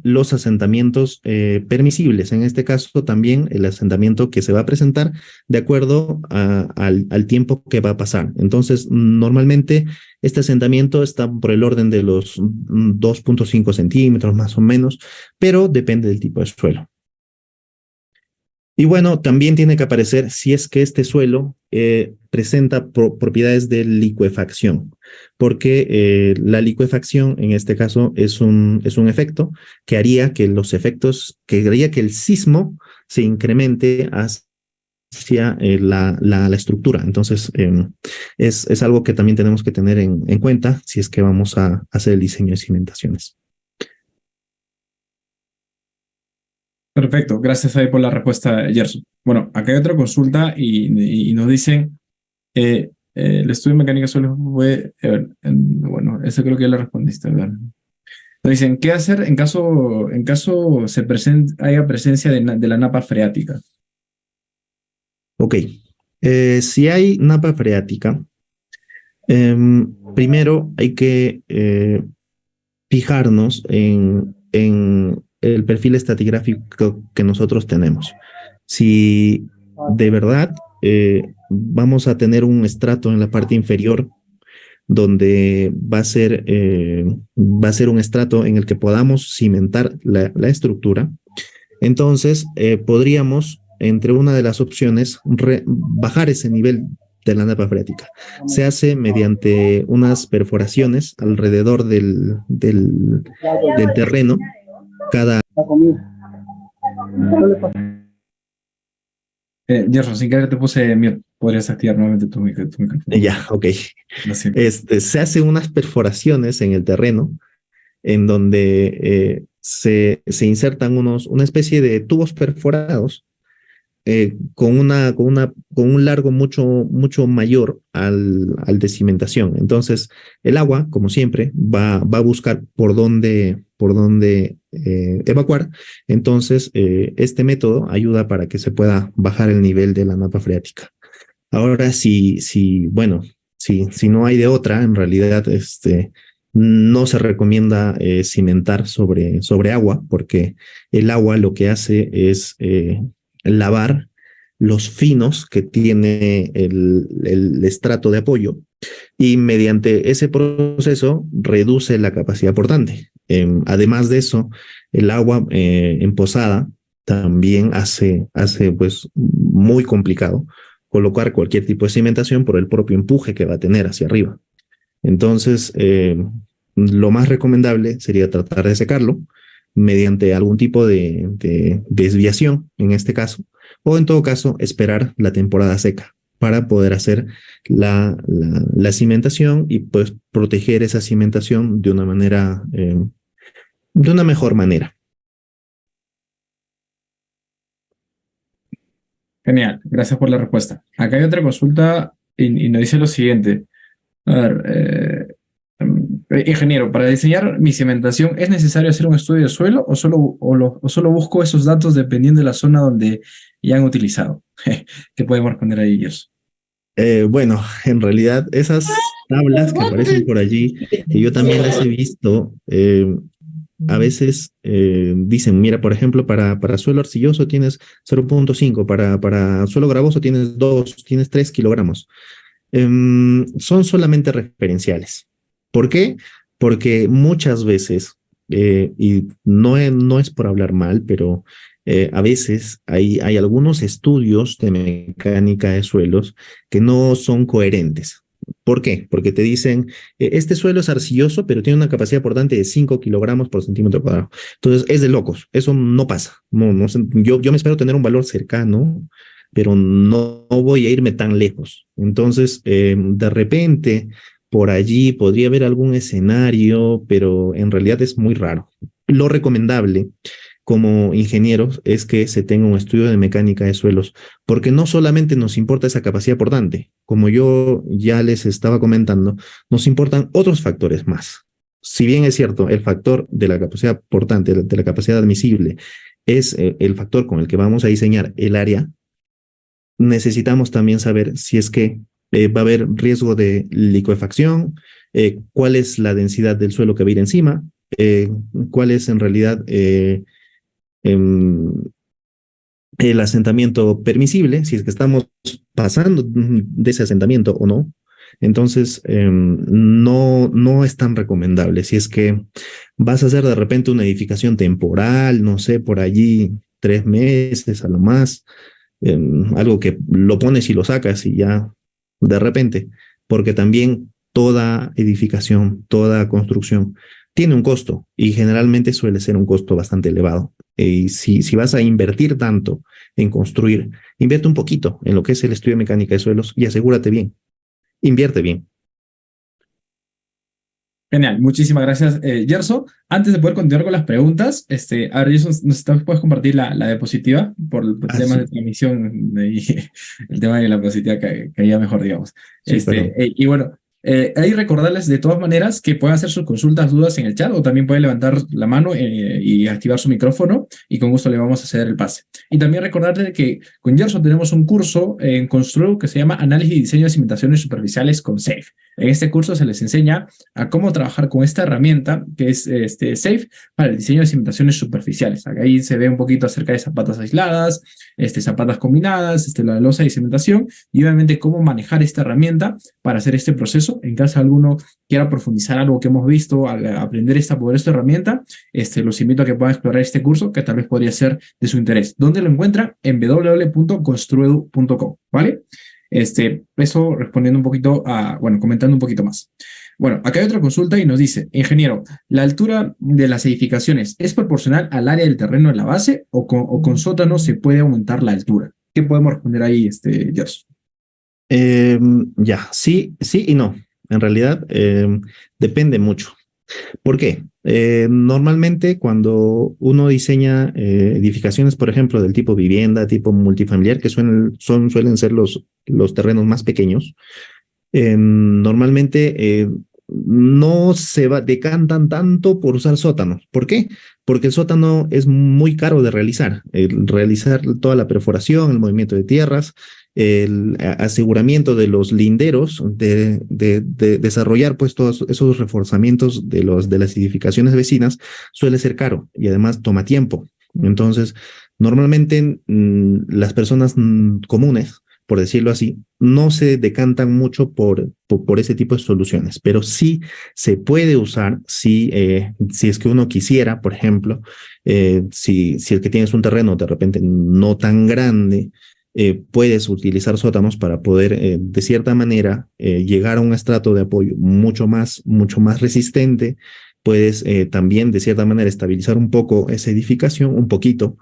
Speaker 2: los asentamientos permisibles, en este caso también el asentamiento que se va a presentar de acuerdo al tiempo que va a pasar. Entonces, normalmente este asentamiento está por el orden de los 2,5 centímetros más o menos, pero depende del tipo de suelo. Y bueno, también tiene que aparecer si es que este suelo presenta propiedades de licuefacción, porque la licuefacción en este caso es un efecto que haría que que el sismo se incremente hacia la estructura. Entonces, es algo que también tenemos que tener en cuenta si es que vamos a hacer el diseño de cimentaciones.
Speaker 1: Perfecto, gracias ahí por la respuesta, Gerson. Bueno, acá hay otra consulta y nos dicen, el estudio de mecánica solo fue, bueno, eso creo que ya le respondiste, ¿verdad? Nos dicen, ¿qué hacer en caso haya presencia de la napa freática?
Speaker 2: Ok, si hay napa freática, primero hay que fijarnos en el perfil estratigráfico que nosotros tenemos. Si de verdad vamos a tener un estrato en la parte inferior donde va a ser un estrato en el que podamos cimentar la estructura, entonces podríamos, entre una de las opciones, bajar ese nivel de la napa freática. Se hace mediante unas perforaciones alrededor del terreno.
Speaker 1: Gerson, sin querer te puse mute. Podrías activar nuevamente tu micrófono.
Speaker 2: Ya, ok. Se hacen unas perforaciones en el terreno en donde se insertan una especie de tubos perforados con un largo mucho mayor al de cimentación. Entonces, el agua, como siempre, va a buscar por dónde evacuar. Entonces, este método ayuda para que se pueda bajar el nivel de la napa freática. Ahora, si no hay de otra, en realidad, no se recomienda cimentar sobre agua, porque el agua lo que hace es lavar los finos que tiene el estrato de apoyo y mediante ese proceso reduce la capacidad portante. Además de eso, el agua emposada también hace pues muy complicado colocar cualquier tipo de cimentación por el propio empuje que va a tener hacia arriba. Entonces, lo más recomendable sería tratar de secarlo mediante algún tipo de desviación, en este caso, o en todo caso, esperar la temporada seca para poder hacer la cimentación y pues proteger esa cimentación de una manera, de una mejor manera.
Speaker 1: Genial, gracias por la respuesta. Acá hay otra consulta y nos dice lo siguiente. A ver, ingeniero, para diseñar mi cimentación, ¿es necesario hacer un estudio de suelo o solo busco esos datos dependiendo de la zona donde ya han utilizado? ¿Qué podemos responder ahí, Gerson?
Speaker 2: Bueno, en realidad esas tablas que aparecen por allí, que yo también las he visto, a veces dicen, mira, por ejemplo, para suelo arcilloso tienes 0,5, para suelo gravoso tienes 2, tienes 3 kilogramos. Son solamente referenciales. ¿Por qué? Porque muchas veces, y no es por hablar mal, pero a veces hay algunos estudios de mecánica de suelos que no son coherentes. ¿Por qué? Porque te dicen, este suelo es arcilloso, pero tiene una capacidad portante de 5 kilogramos por centímetro cuadrado. Entonces, es de locos. Eso no pasa. Yo me espero tener un valor cercano, pero no voy a irme tan lejos. Entonces, de repente, por allí podría haber algún escenario, pero en realidad es muy raro. Lo recomendable como ingenieros es que se tenga un estudio de mecánica de suelos, porque no solamente nos importa esa capacidad portante, como yo ya les estaba comentando, nos importan otros factores más. Si bien es cierto, el factor de la capacidad portante, de la capacidad admisible, es el factor con el que vamos a diseñar el área, necesitamos también saber si es que va a haber riesgo de liquefacción, cuál es la densidad del suelo que va a ir encima, cuál es en realidad el asentamiento permisible, si es que estamos pasando de ese asentamiento o no. Entonces, no es tan recomendable. Si es que vas a hacer de repente una edificación temporal, no sé, por allí 3 meses a lo más, algo que lo pones y lo sacas y ya de repente, porque también toda edificación, toda construcción tiene un costo y generalmente suele ser un costo bastante elevado. Y si vas a invertir tanto en construir, invierte un poquito en lo que es el estudio de mecánica de suelos y asegúrate bien, invierte bien.
Speaker 1: Genial, muchísimas gracias, Gerson. Antes de poder continuar con las preguntas, a ver, Gerson, puedes compartir la diapositiva por temas de
Speaker 2: Sí,
Speaker 1: transmisión y el tema de la diapositiva que ya mejor, digamos.
Speaker 2: sí, perdón.
Speaker 1: Y bueno, ahí recordarles de todas maneras que pueden hacer sus consultas, dudas en el chat o también pueden levantar la mano y activar su micrófono y con gusto le vamos a hacer el pase. Y también recordarles que con Gerson tenemos un curso en Constru que se llama Análisis y Diseño de Cimentaciones Superficiales con SAFE. En este curso se les enseña a cómo trabajar con esta herramienta que es SAFE para el diseño de cimentaciones superficiales. Ahí se ve un poquito acerca de zapatas aisladas, zapatas combinadas, la losa de cimentación y obviamente cómo manejar esta herramienta para hacer este proceso. En caso alguno quiera profundizar algo que hemos visto al aprender esta poderosa herramienta, los invito a que puedan explorar este curso que tal vez podría ser de su interés. ¿Dónde lo encuentran? En www.construedu.com, ¿vale? Eso respondiendo un poquito bueno, comentando un poquito más. Bueno, acá hay otra consulta y nos dice, ingeniero, ¿la altura de las edificaciones es proporcional al área del terreno en la base o con sótano se puede aumentar la altura? ¿Qué podemos responder ahí, Gerson?
Speaker 2: Ya, sí, sí y no. En realidad, depende mucho. ¿Por qué? Normalmente cuando uno diseña edificaciones, por ejemplo, del tipo vivienda, tipo multifamiliar, que suelen ser los terrenos más pequeños, normalmente no se decantan tanto por usar sótanos. ¿Por qué? Porque el sótano es muy caro de realizar. Realizar toda la perforación, el movimiento de tierras, el aseguramiento de los linderos, de desarrollar pues todos esos reforzamientos de las edificaciones vecinas suele ser caro y además toma tiempo. Entonces, normalmente las personas comunes, por decirlo así, no se decantan mucho por ese tipo de soluciones, pero sí se puede usar si es que uno quisiera, por ejemplo, si el que tienes un terreno de repente no tan grande, puedes utilizar sótanos para poder, de cierta manera, llegar a un estrato de apoyo mucho más resistente. Puedes también, de cierta manera, estabilizar un poco esa edificación, un poquito,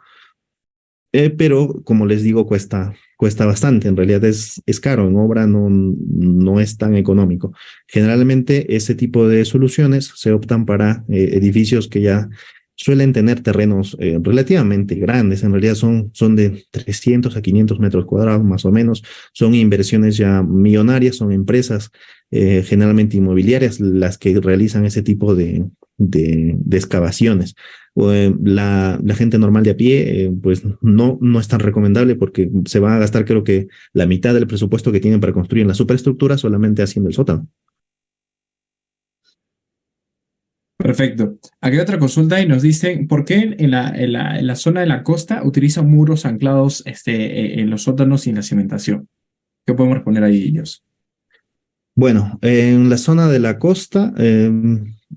Speaker 2: pero como les digo, cuesta bastante. En realidad es caro, en obra no es tan económico. Generalmente ese tipo de soluciones se optan para edificios que ya suelen tener terrenos relativamente grandes. En realidad son de 300 a 500 metros cuadrados más o menos. Son inversiones ya millonarias, son empresas generalmente inmobiliarias las que realizan ese tipo de excavaciones. La gente normal de a pie, pues no es tan recomendable porque se va a gastar, creo que la mitad del presupuesto que tienen para construir la superestructura solamente haciendo el sótano.
Speaker 1: Perfecto. Aquí hay otra consulta y nos dicen, ¿por qué en la zona de la costa utilizan muros anclados en los sótanos y en la cimentación? ¿Qué podemos responder ahí ellos?
Speaker 2: Bueno, en la zona de la costa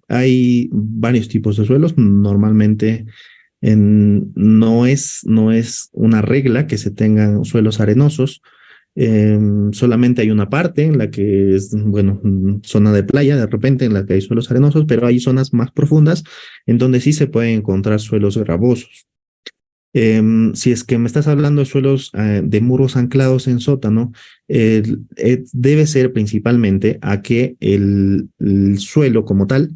Speaker 2: hay varios tipos de suelos. Normalmente no es una regla que se tengan suelos arenosos. Solamente hay una parte en la que es, bueno, zona de playa, de repente, en la que hay suelos arenosos, pero hay zonas más profundas en donde sí se pueden encontrar suelos gravosos. Si es que me estás hablando de suelos de muros anclados en sótano, debe ser principalmente a que el suelo como tal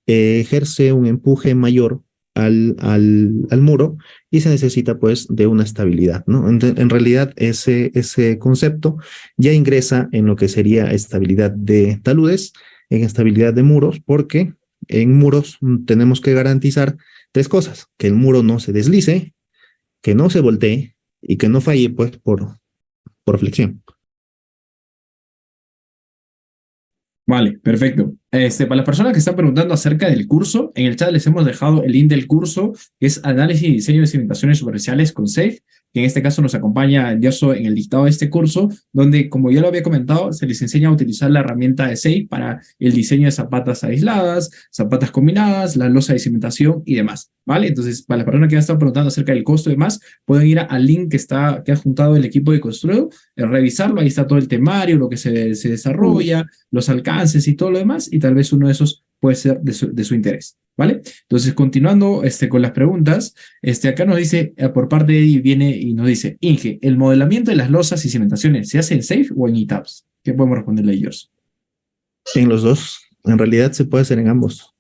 Speaker 2: ejerce un empuje mayor al muro y se necesita pues de una estabilidad, ¿no? En realidad ese concepto ya ingresa en lo que sería estabilidad de taludes, en estabilidad de muros, porque en muros tenemos que garantizar tres cosas: que el muro no se deslice, que no se voltee y que no falle pues por flexión.
Speaker 1: Vale, perfecto. Para las personas que están preguntando acerca del curso, en el chat les hemos dejado el link del curso, que es Análisis y Diseño de Cimentaciones Superficiales con SAFE, que en este caso nos acompaña Yoso en el dictado de este curso, donde, como ya lo había comentado, se les enseña a utilizar la herramienta de SAFE para el diseño de zapatas aisladas, zapatas combinadas, la losa de cimentación y demás, ¿vale? Entonces, para las personas que han estado preguntando acerca del costo y demás, pueden ir al link que ha juntado el equipo de Construedo, revisarlo, ahí está todo el temario, lo que se desarrolla, los alcances y todo lo demás, y tal vez uno de esos puede ser de su interés, ¿vale? Entonces, continuando con las preguntas, acá nos dice, por parte de Eddie, viene y nos dice, Inge, ¿el modelamiento de las losas y cimentaciones se hace en SAFE o en ETABS? ¿Qué podemos responderle a ellos?
Speaker 2: En los dos, en realidad se puede hacer en ambos.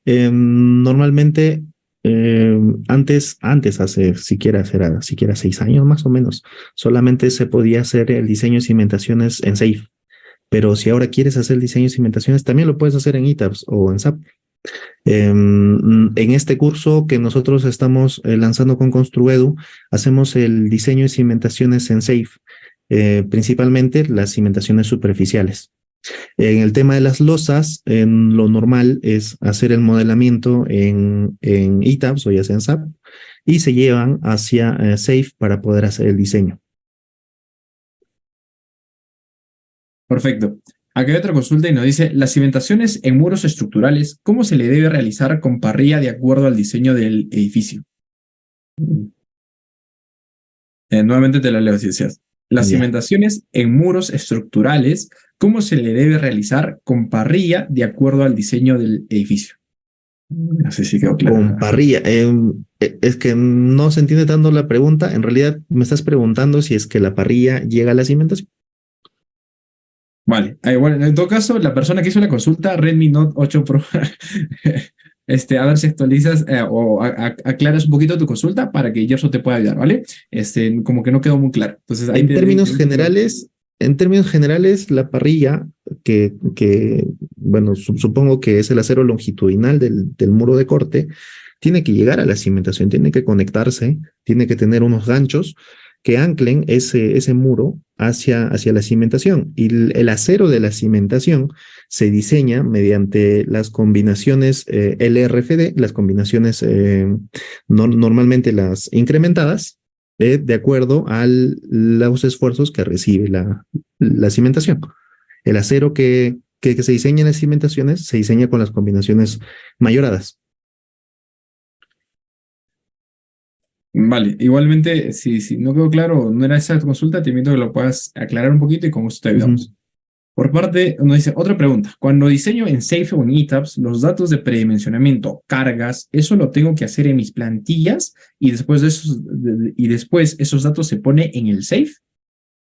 Speaker 2: Normalmente, antes, hace siquiera 6 años más o menos, solamente se podía hacer el diseño de cimentaciones en SAFE. Pero si ahora quieres hacer el diseño de cimentaciones, también lo puedes hacer en ETABS o en SAP. En este curso que nosotros estamos lanzando con Construedu, hacemos el diseño de cimentaciones en SAFE, principalmente las cimentaciones superficiales. En el tema de las losas, lo normal es hacer el modelamiento en ETABS o ya sea en SAP, y se llevan hacia SAFE para poder hacer el diseño.
Speaker 1: Perfecto. Acá hay otra consulta y nos dice, las cimentaciones en muros estructurales, ¿cómo se le debe realizar con parrilla de acuerdo al diseño del edificio? Nuevamente te la leo, si deseas. Las
Speaker 2: Ya.
Speaker 1: cimentaciones en muros estructurales, ¿cómo se le debe realizar con parrilla de acuerdo al diseño del edificio? No sé si quedó claro.
Speaker 2: Con parrilla. Es que no se entiende tanto la pregunta. En realidad me estás preguntando si es que la parrilla llega a la cimentación.
Speaker 1: Vale, bueno, en todo caso, la persona que hizo la consulta, Redmi Note 8 Pro, a ver si actualizas o aclaras un poquito tu consulta para que Yerso te pueda ayudar, ¿vale? Como que no quedó muy claro. Entonces, ahí
Speaker 2: En términos generales, la parrilla, bueno, supongo que es el acero longitudinal del muro de corte, tiene que llegar a la cimentación, tiene que conectarse, tiene que tener unos ganchos que anclen ese muro hacia la cimentación. Y el acero de la cimentación se diseña mediante las combinaciones LRFD, las combinaciones normalmente las incrementadas, de acuerdo a los esfuerzos que recibe la cimentación. El acero que se diseña en las cimentaciones se diseña con las combinaciones mayoradas.
Speaker 1: Vale, igualmente, si no quedó claro o no era esa tu consulta, te invito a que lo puedas aclarar un poquito y con eso te
Speaker 2: Ujú.
Speaker 1: ayudamos. Por parte, uno dice, otra pregunta. Cuando diseño en Safe o en ETABS, los datos de predimensionamiento, cargas, eso lo tengo que hacer en mis plantillas y después y después esos datos se pone en el Safe.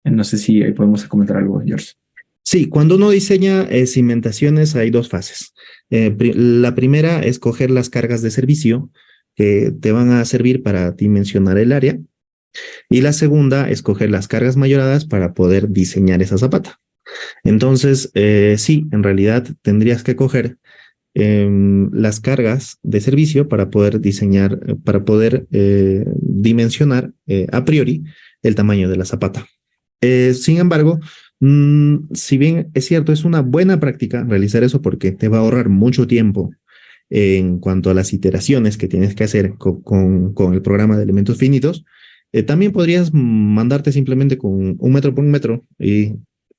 Speaker 1: No sé si ahí podemos comentar algo, George.
Speaker 2: Sí, cuando uno diseña cimentaciones hay dos fases. La primera es coger las cargas de servicio que te van a servir para dimensionar el área. Y la segunda es coger las cargas mayoradas para poder diseñar esa zapata. Entonces, sí, en realidad tendrías que coger las cargas de servicio para poder diseñar, para poder dimensionar a priori el tamaño de la zapata. Sin embargo, si bien es cierto, es una buena práctica realizar eso porque te va a ahorrar mucho tiempo en cuanto a las iteraciones que tienes que hacer con el programa de elementos finitos, también podrías mandarte simplemente con un metro por un metro y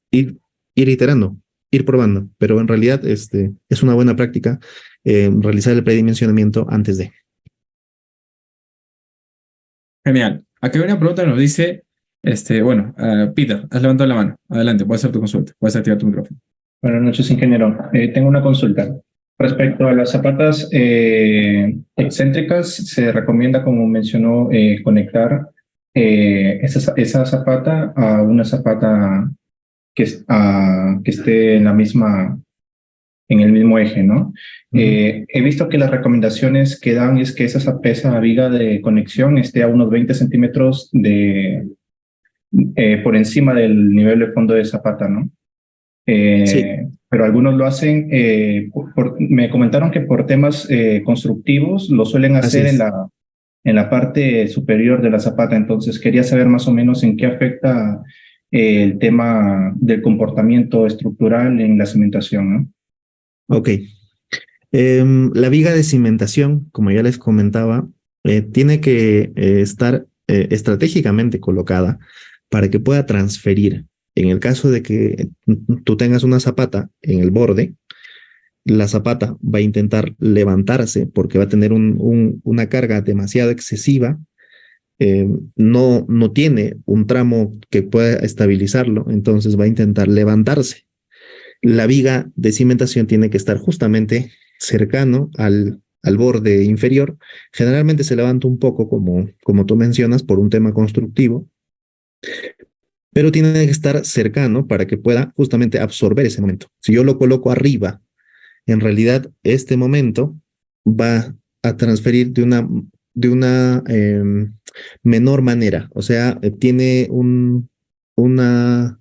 Speaker 2: ir, ir iterando, ir probando, pero en realidad es una buena práctica realizar el predimensionamiento antes de.
Speaker 1: Genial. Aquí hay una pregunta que nos dice, Peter, has levantado la mano. Adelante, puedes hacer tu consulta, puedes activar tu micrófono.
Speaker 4: Buenas noches, ingeniero. Tengo una consulta. Respecto a las zapatas excéntricas, se recomienda, como mencionó, conectar esa zapata a una zapata que esté en el mismo eje, ¿no? He visto que las recomendaciones que dan es que esa viga de conexión esté a unos 20 centímetros por encima del nivel de fondo de zapata, ¿no?
Speaker 2: Sí,
Speaker 4: Pero algunos lo hacen, me comentaron que por temas constructivos lo suelen
Speaker 2: así
Speaker 4: hacer
Speaker 2: es.
Speaker 4: en la parte superior de la zapata. Entonces quería saber más o menos en qué afecta el tema del comportamiento estructural en la cimentación, ¿no?
Speaker 2: Ok. La viga de cimentación, como ya les comentaba, tiene que estar estratégicamente colocada para que pueda transferir. En el caso de que tú tengas una zapata en el borde, la zapata va a intentar levantarse porque va a tener una carga demasiado excesiva. No tiene un tramo que pueda estabilizarlo, entonces va a intentar levantarse. La viga de cimentación tiene que estar justamente cercano al borde inferior. Generalmente se levanta un poco, como tú mencionas, por un tema constructivo, pero tiene que estar cercano para que pueda justamente absorber ese momento. Si yo lo coloco arriba, en realidad este momento va a transferir de una menor manera. O sea, tiene una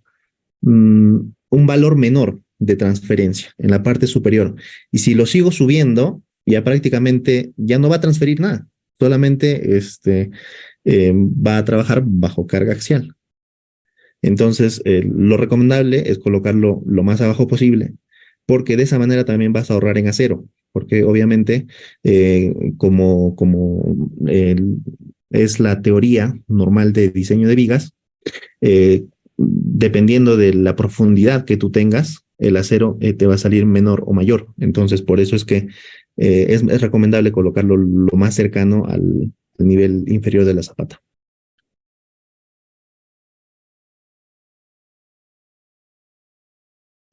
Speaker 2: un valor menor de transferencia en la parte superior. Y si lo sigo subiendo, ya prácticamente ya no va a transferir nada, solamente va a trabajar bajo carga axial. Entonces, lo recomendable es colocarlo lo más abajo posible, porque de esa manera también vas a ahorrar en acero, porque obviamente, como es la teoría normal de diseño de vigas, dependiendo de la profundidad que tú tengas, el acero te va a salir menor o mayor. Entonces, por eso es que es recomendable colocarlo lo más cercano al nivel inferior de la zapata.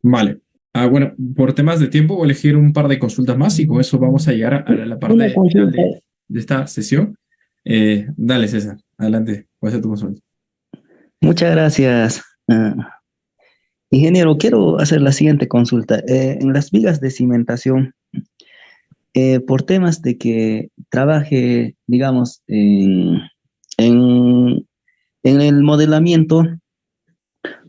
Speaker 1: Vale. Bueno, por temas de tiempo voy a elegir un par de consultas más y con eso vamos a llegar a la
Speaker 5: Una
Speaker 1: parte final
Speaker 5: consulta.
Speaker 1: de esta sesión. Dale, César, adelante, puedes hacer tu consulta.
Speaker 5: Muchas gracias. Ingeniero, quiero hacer la siguiente consulta. En las vigas de cimentación, por temas de que trabaje, digamos, en, en el modelamiento,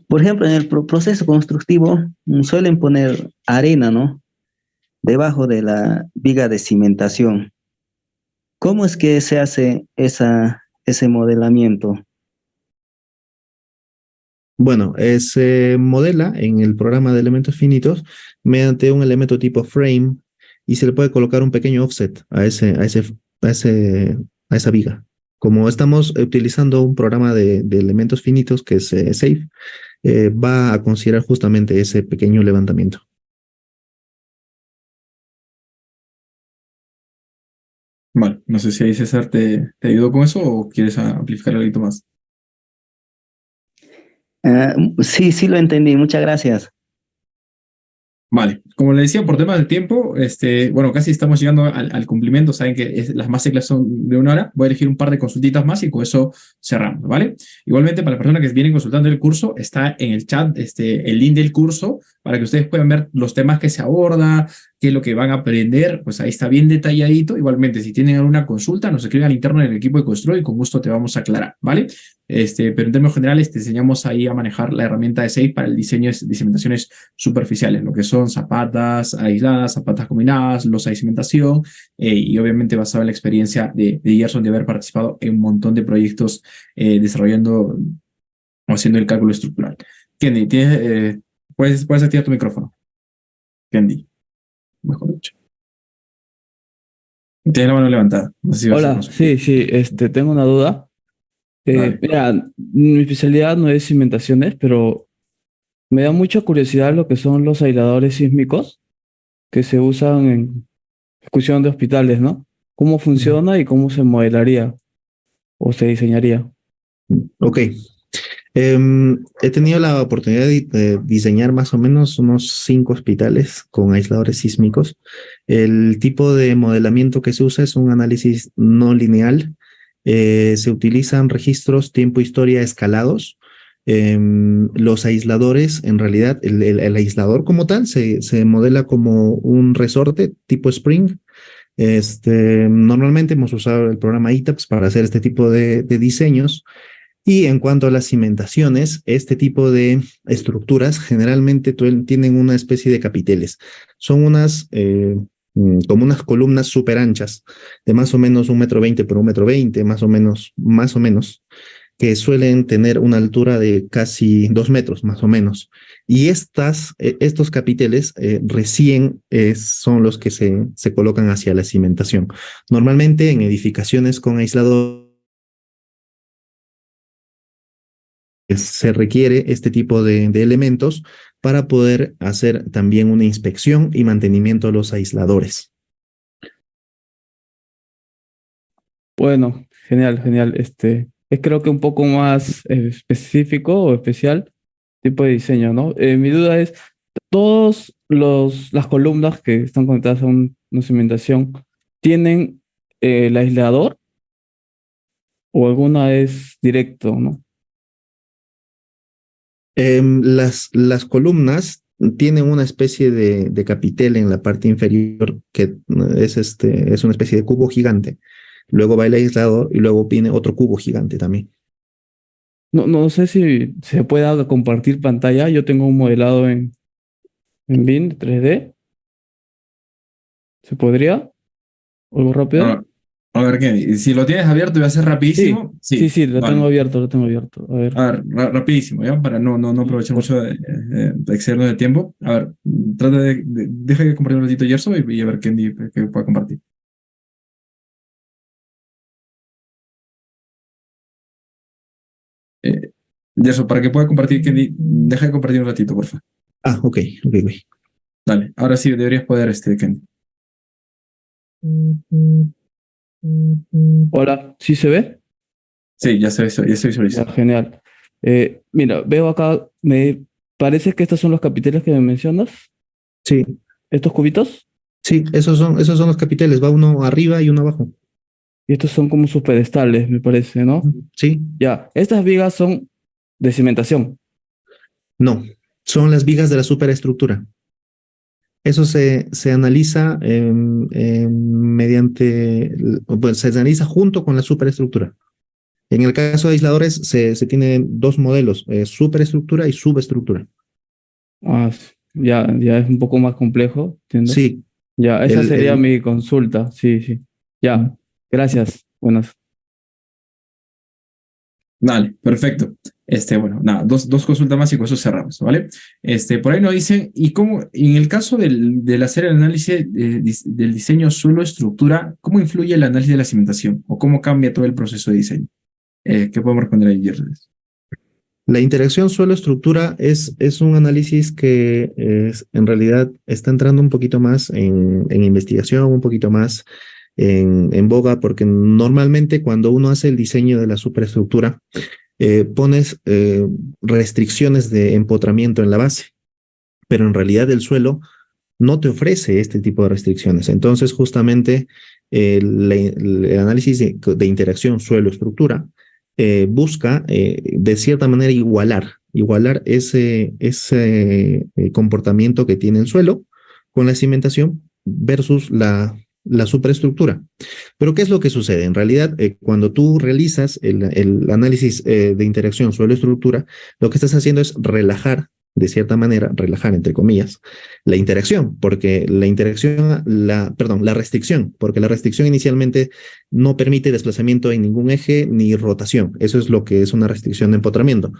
Speaker 5: por ejemplo, en el proceso constructivo, suelen poner arena, ¿no? Debajo de la viga de cimentación. ¿Cómo es que se hace ese modelamiento?
Speaker 2: Bueno, se modela en el programa de elementos finitos mediante un elemento tipo frame y se le puede colocar un pequeño offset a ese, a esa viga. Como estamos utilizando un programa de elementos finitos que es Safe, va a considerar justamente ese pequeño levantamiento.
Speaker 1: Vale, No sé si ahí César te ayudó con eso o quieres amplificar algo más.
Speaker 5: Sí, sí lo entendí. Muchas gracias.
Speaker 1: Vale, como le decía, por temas de tiempo, bueno, casi estamos llegando al cumplimiento, saben que las masterclass son de 1 hora, voy a elegir un par de consultitas más y con eso cerramos, ¿vale? Igualmente, para las personas que vienen consultando el curso, está en el chat el link del curso para que ustedes puedan ver los temas que se aborda, qué es lo que van a aprender, pues ahí está bien detalladito. Igualmente, si tienen alguna consulta, nos escriben al interno del equipo de Construye y con gusto te vamos a aclarar, ¿vale? Pero en términos generales te enseñamos ahí a manejar la herramienta de SAFe para el diseño de cimentaciones superficiales, lo que son zapatas aisladas, zapatas combinadas, losa de cimentación, y obviamente basado en la experiencia de Gerson de haber participado en un montón de proyectos desarrollando o haciendo el cálculo estructural. Kendi, puedes activar tu micrófono. Kendi, mejor dicho. Tienes la mano levantada. No sé si vas a
Speaker 3: Hola, sí, sí, tengo una duda.
Speaker 1: Vale.
Speaker 3: Mira, mi especialidad no es cimentaciones, pero me da mucha curiosidad lo que son los aisladores sísmicos que se usan en ejecución de hospitales, ¿no? ¿Cómo funciona y cómo se modelaría o se diseñaría?
Speaker 2: Ok. He tenido la oportunidad de diseñar más o menos unos 5 hospitales con aisladores sísmicos. El tipo de modelamiento que se usa es un análisis no lineal. Se utilizan registros tiempo-historia escalados. Los aisladores, en realidad, el aislador como tal se modela como un resorte tipo Spring. Normalmente hemos usado el programa ETAPS para hacer este tipo de diseños. Y en cuanto a las cimentaciones, este tipo de estructuras generalmente tienen una especie de capiteles. Son como unas columnas súper anchas, de más o menos 1,20 m por 1,20 m, más o menos, que suelen tener una altura de casi 2 metros, más o menos. Y estos capiteles recién son los que se colocan hacia la cimentación. Normalmente en edificaciones con aislado se requiere este tipo de elementos para poder hacer también una inspección y mantenimiento de los aisladores.
Speaker 3: Bueno, genial, genial. Es creo que un poco más específico o especial tipo de diseño, ¿no? Mi duda es, ¿todos las columnas que están conectadas a una cimentación tienen el aislador o alguna es directo, ¿no?
Speaker 2: Las columnas tienen una especie de capitel en la parte inferior que es una especie de cubo gigante. Luego va el aislador y luego viene otro cubo gigante también.
Speaker 3: No sé si se pueda compartir pantalla. Yo tengo un modelado en BIM 3D. ¿Se podría? ¿Algo rápido?
Speaker 1: A ver, Kenny, si lo tienes abierto y va a ser
Speaker 3: Sí,
Speaker 1: rapidísimo,
Speaker 3: sí,
Speaker 1: sí,
Speaker 3: sí, lo tengo
Speaker 1: vale.
Speaker 3: abierto, lo tengo abierto. A ver.
Speaker 1: A ver, rapidísimo, ¿ya? Para no aprovechar mucho de excedernos de tiempo. A ver, trata deja de compartir un ratito Yerso y a ver Kenny que pueda compartir. Yerso, para que pueda compartir Kenny, deja de compartir un ratito, por favor.
Speaker 2: Ah, ok.
Speaker 1: Dale, ahora sí deberías poder, Kenny.
Speaker 3: Hola, ¿sí se ve?
Speaker 1: Sí, ya se
Speaker 3: Ya,
Speaker 1: visualiza.
Speaker 3: genial. Mira, veo acá, me parece que estos son los capiteles que me mencionas.
Speaker 2: Sí,
Speaker 3: Estos cubitos.
Speaker 2: sí, esos son los capiteles. Va uno arriba y uno abajo.
Speaker 3: Y estos son como sus pedestales, me parece, ¿no?
Speaker 2: Sí,
Speaker 3: Ya, estas vigas son de cimentación.
Speaker 2: no, son las vigas de la superestructura. Eso se analiza pues se analiza junto con la superestructura. En el caso de aisladores se tienen 2 modelos, superestructura y subestructura.
Speaker 3: Ah, ya es un poco más complejo, entiendo.
Speaker 2: Sí,
Speaker 3: Ya, esa
Speaker 2: el,
Speaker 3: sería
Speaker 2: el,
Speaker 3: mi consulta, sí, sí. Ya, gracias. Buenas.
Speaker 1: Dale, perfecto. Bueno, nada, dos consultas más y con eso cerramos, ¿vale? Por ahí nos dicen, ¿y cómo, en el caso del hacer el análisis del diseño suelo-estructura, cómo influye el análisis de la cimentación? ¿O cómo cambia todo el proceso de diseño? ¿Qué podemos responder ahí, Yerdes?
Speaker 2: La interacción suelo-estructura es un análisis que en realidad está entrando un poquito más en investigación, un poquito más en boga, porque normalmente cuando uno hace el diseño de la superestructura, pones restricciones de empotramiento en la base, pero en realidad el suelo no te ofrece este tipo de restricciones. Entonces, justamente el análisis de interacción suelo-estructura busca, de cierta manera, igualar ese comportamiento que tiene el suelo con la cimentación versus la superestructura. Pero ¿qué es lo que sucede? En realidad, cuando tú realizas el análisis de interacción suelo-estructura, lo que estás haciendo es relajar, de cierta manera, relajar entre comillas, la interacción, porque la restricción, porque la restricción inicialmente no permite desplazamiento en ningún eje ni rotación. Eso es lo que es una restricción de empotramiento.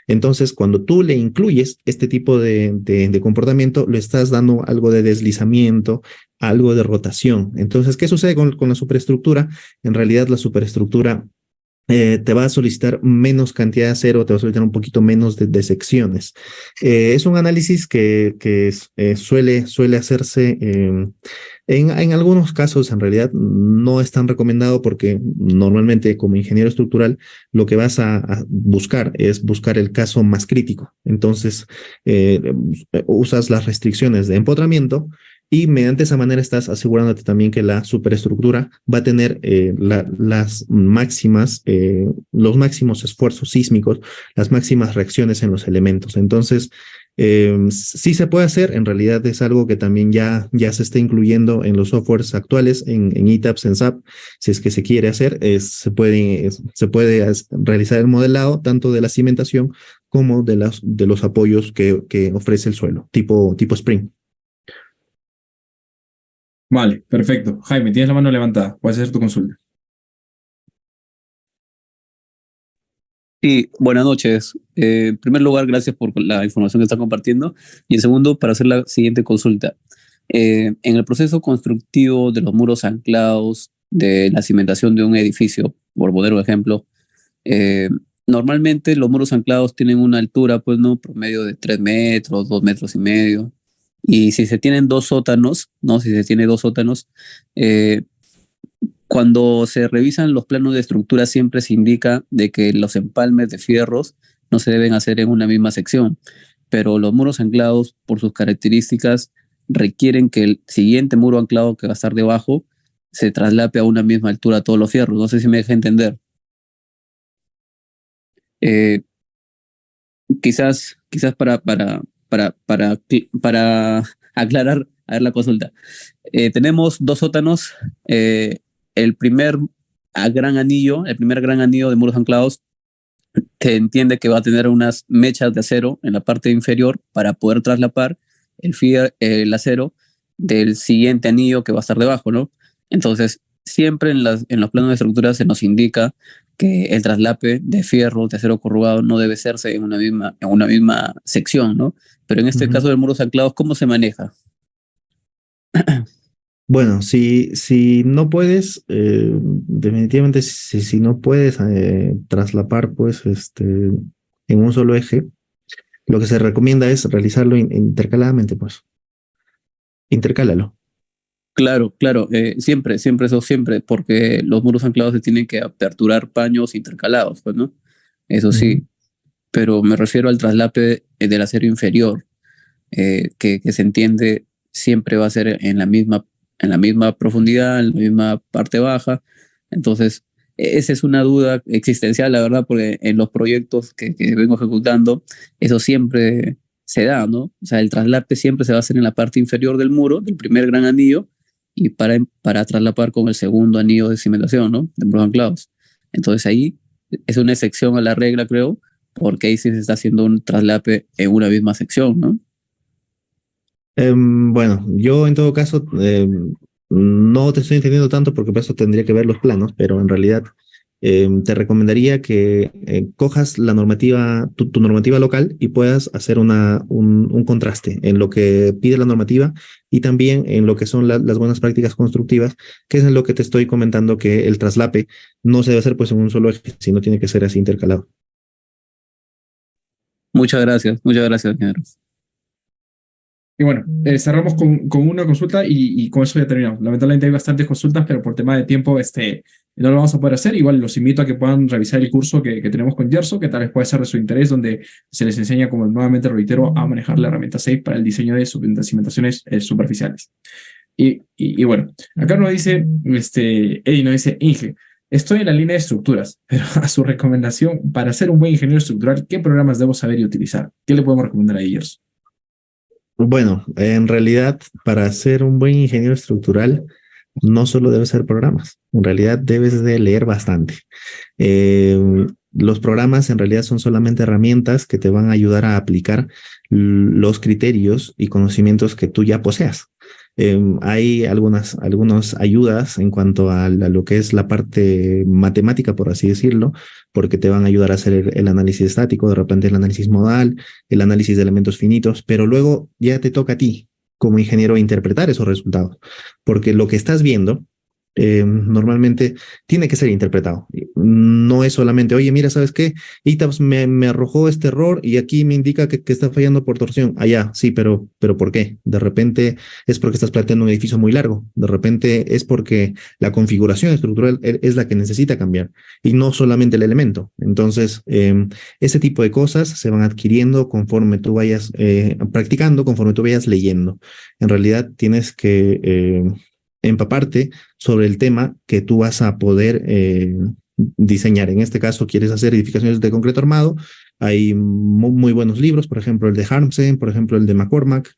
Speaker 2: Entonces, cuando tú le incluyes este tipo de comportamiento, le estás dando algo de deslizamiento, algo de rotación. Entonces, ¿qué sucede con la superestructura? En realidad, la superestructura te va a solicitar menos cantidad de acero, te va a solicitar un poquito menos de secciones. Es un análisis que suele hacerse en algunos casos. En realidad no es tan recomendado porque normalmente como ingeniero estructural lo que vas a buscar es buscar el caso más crítico. Entonces usas las restricciones de empotramiento y mediante esa manera estás asegurándote también que la superestructura va a tener los máximos esfuerzos sísmicos, las máximas reacciones en los elementos. Entonces, sí se puede hacer. En realidad es algo que también ya se está incluyendo en los softwares actuales, en ETABS, en SAP. Si es que se quiere hacer, se puede realizar el modelado tanto de la cimentación como de los apoyos que ofrece el suelo, tipo Spring.
Speaker 1: Vale, perfecto. Jaime, tienes la mano levantada. Puedes hacer tu consulta.
Speaker 6: Sí, buenas noches. En primer lugar, gracias por la información que está compartiendo. Y en segundo, para hacer la siguiente consulta. En el proceso constructivo de los muros anclados, de la cimentación de un edificio, por poner un ejemplo, eh, normalmente los muros anclados tienen una altura, pues, ¿no? Promedio de 3 metros, 2 metros y medio. Y si se tienen dos sótanos, ¿no? Si se tiene dos sótanos, eh, cuando se revisan los planos de estructura siempre se indica de que los empalmes de fierros no se deben hacer en una misma sección, pero los muros anclados, por sus características, requieren que el siguiente muro anclado que va a estar debajo se traslape a una misma altura todos los fierros. No sé si me deja entender. Eh, quizás para aclarar a ver la consulta. Tenemos dos sótanos. El primer el primer gran anillo de muros anclados se entiende que va a tener unas mechas de acero en la parte inferior para poder traslapar el acero del siguiente anillo que va a estar debajo, ¿no? Entonces, siempre en los planos de estructura se nos indica que el traslape de fierro, de acero corrugado, no debe hacerse en una misma sección, ¿no? Pero en este caso de muros anclados, ¿cómo se maneja?
Speaker 2: Bueno, si no puedes, definitivamente si no puedes traslapar pues en un solo eje, lo que se recomienda es realizarlo intercaladamente, pues. Intercálalo.
Speaker 6: Claro, siempre, porque los muros anclados se tienen que aperturar paños intercalados, pues, ¿no? Eso sí, pero me refiero al traslape del acero inferior, que se entiende siempre va a ser en la misma profundidad, en la misma parte baja. Entonces, esa es una duda existencial, la verdad, porque en los proyectos que vengo ejecutando, eso siempre se da, ¿no? O sea, el traslape siempre se va a hacer en la parte inferior del muro, del primer gran anillo, y para traslapar con el segundo anillo de cimentación, ¿no? De muros anclados. Entonces ahí es una excepción a la regla, creo, porque ahí sí se está haciendo un traslape en una misma sección, ¿no?
Speaker 2: Bueno, yo en todo caso no te estoy entendiendo tanto porque por eso tendría que ver los planos, pero en realidad te recomendaría que cojas la normativa, tu normativa local y puedas hacer un contraste en lo que pide la normativa y también en lo que son las buenas prácticas constructivas, que es en lo que te estoy comentando que el traslape no se debe hacer pues en un solo eje, sino tiene que ser así intercalado.
Speaker 6: Muchas gracias, ingeniero.
Speaker 1: Y bueno, cerramos con una consulta y con eso ya terminamos. Lamentablemente hay bastantes consultas, pero por tema de tiempo no lo vamos a poder hacer. Igual los invito a que puedan revisar el curso que tenemos con Yerso, que tal vez puede ser de su interés, donde se les enseña, como nuevamente reitero, a manejar la herramienta SAFe para el diseño de cimentaciones superficiales. Y bueno, acá nos dice, Eddie nos dice, Inge, estoy en la línea de estructuras, pero a su recomendación, para ser un buen ingeniero estructural, ¿qué programas debo saber y utilizar? ¿Qué le podemos recomendar a Yerso?
Speaker 2: Bueno, en realidad, para ser un buen ingeniero estructural, no solo debes hacer programas, en realidad debes de leer bastante. Los programas en realidad son solamente herramientas que te van a ayudar a aplicar los criterios y conocimientos que tú ya poseas. Hay algunas ayudas en cuanto a lo que es la parte matemática, por así decirlo, porque te van a ayudar a hacer el análisis estático, de repente el análisis modal, el análisis de elementos finitos, pero luego ya te toca a ti como ingeniero interpretar esos resultados, porque lo que estás viendo normalmente tiene que ser interpretado. No es solamente, oye, mira, ¿sabes qué? ITABS me arrojó este error y aquí me indica que está fallando por torsión. Allá, sí, pero ¿por qué? De repente es porque estás planteando un edificio muy largo. De repente es porque la configuración estructural es la que necesita cambiar y no solamente el elemento. Entonces, ese tipo de cosas se van adquiriendo conforme tú vayas practicando, conforme tú vayas leyendo. En realidad tienes que empaparte sobre el tema que tú vas a poder diseñar. En este caso, quieres hacer edificaciones de concreto armado. Hay muy buenos libros, por ejemplo, el de Harmsen, por ejemplo, el de McCormack.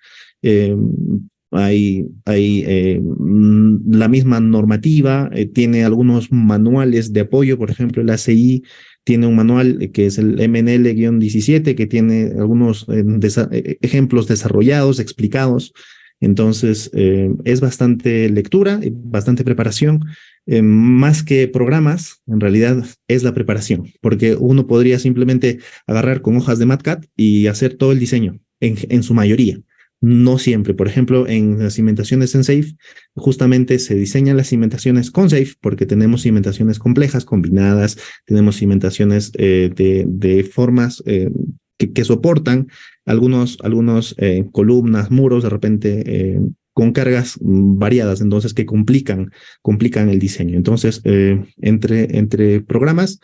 Speaker 2: Hay la misma normativa, tiene algunos manuales de apoyo, por ejemplo, el ACI tiene un manual que es el MNL-17, que tiene algunos ejemplos desarrollados, explicados. Entonces, es bastante lectura, bastante preparación. Más que programas, en realidad es la preparación, porque uno podría simplemente agarrar con hojas de MATCAD y hacer todo el diseño, en su mayoría. No siempre. Por ejemplo, en las cimentaciones en SAFe, justamente se diseñan las cimentaciones con SAFe porque tenemos cimentaciones complejas, combinadas, tenemos cimentaciones de formas que soportan algunos columnas, muros, de repente con cargas variadas, entonces que complican el diseño. Entonces, entre programas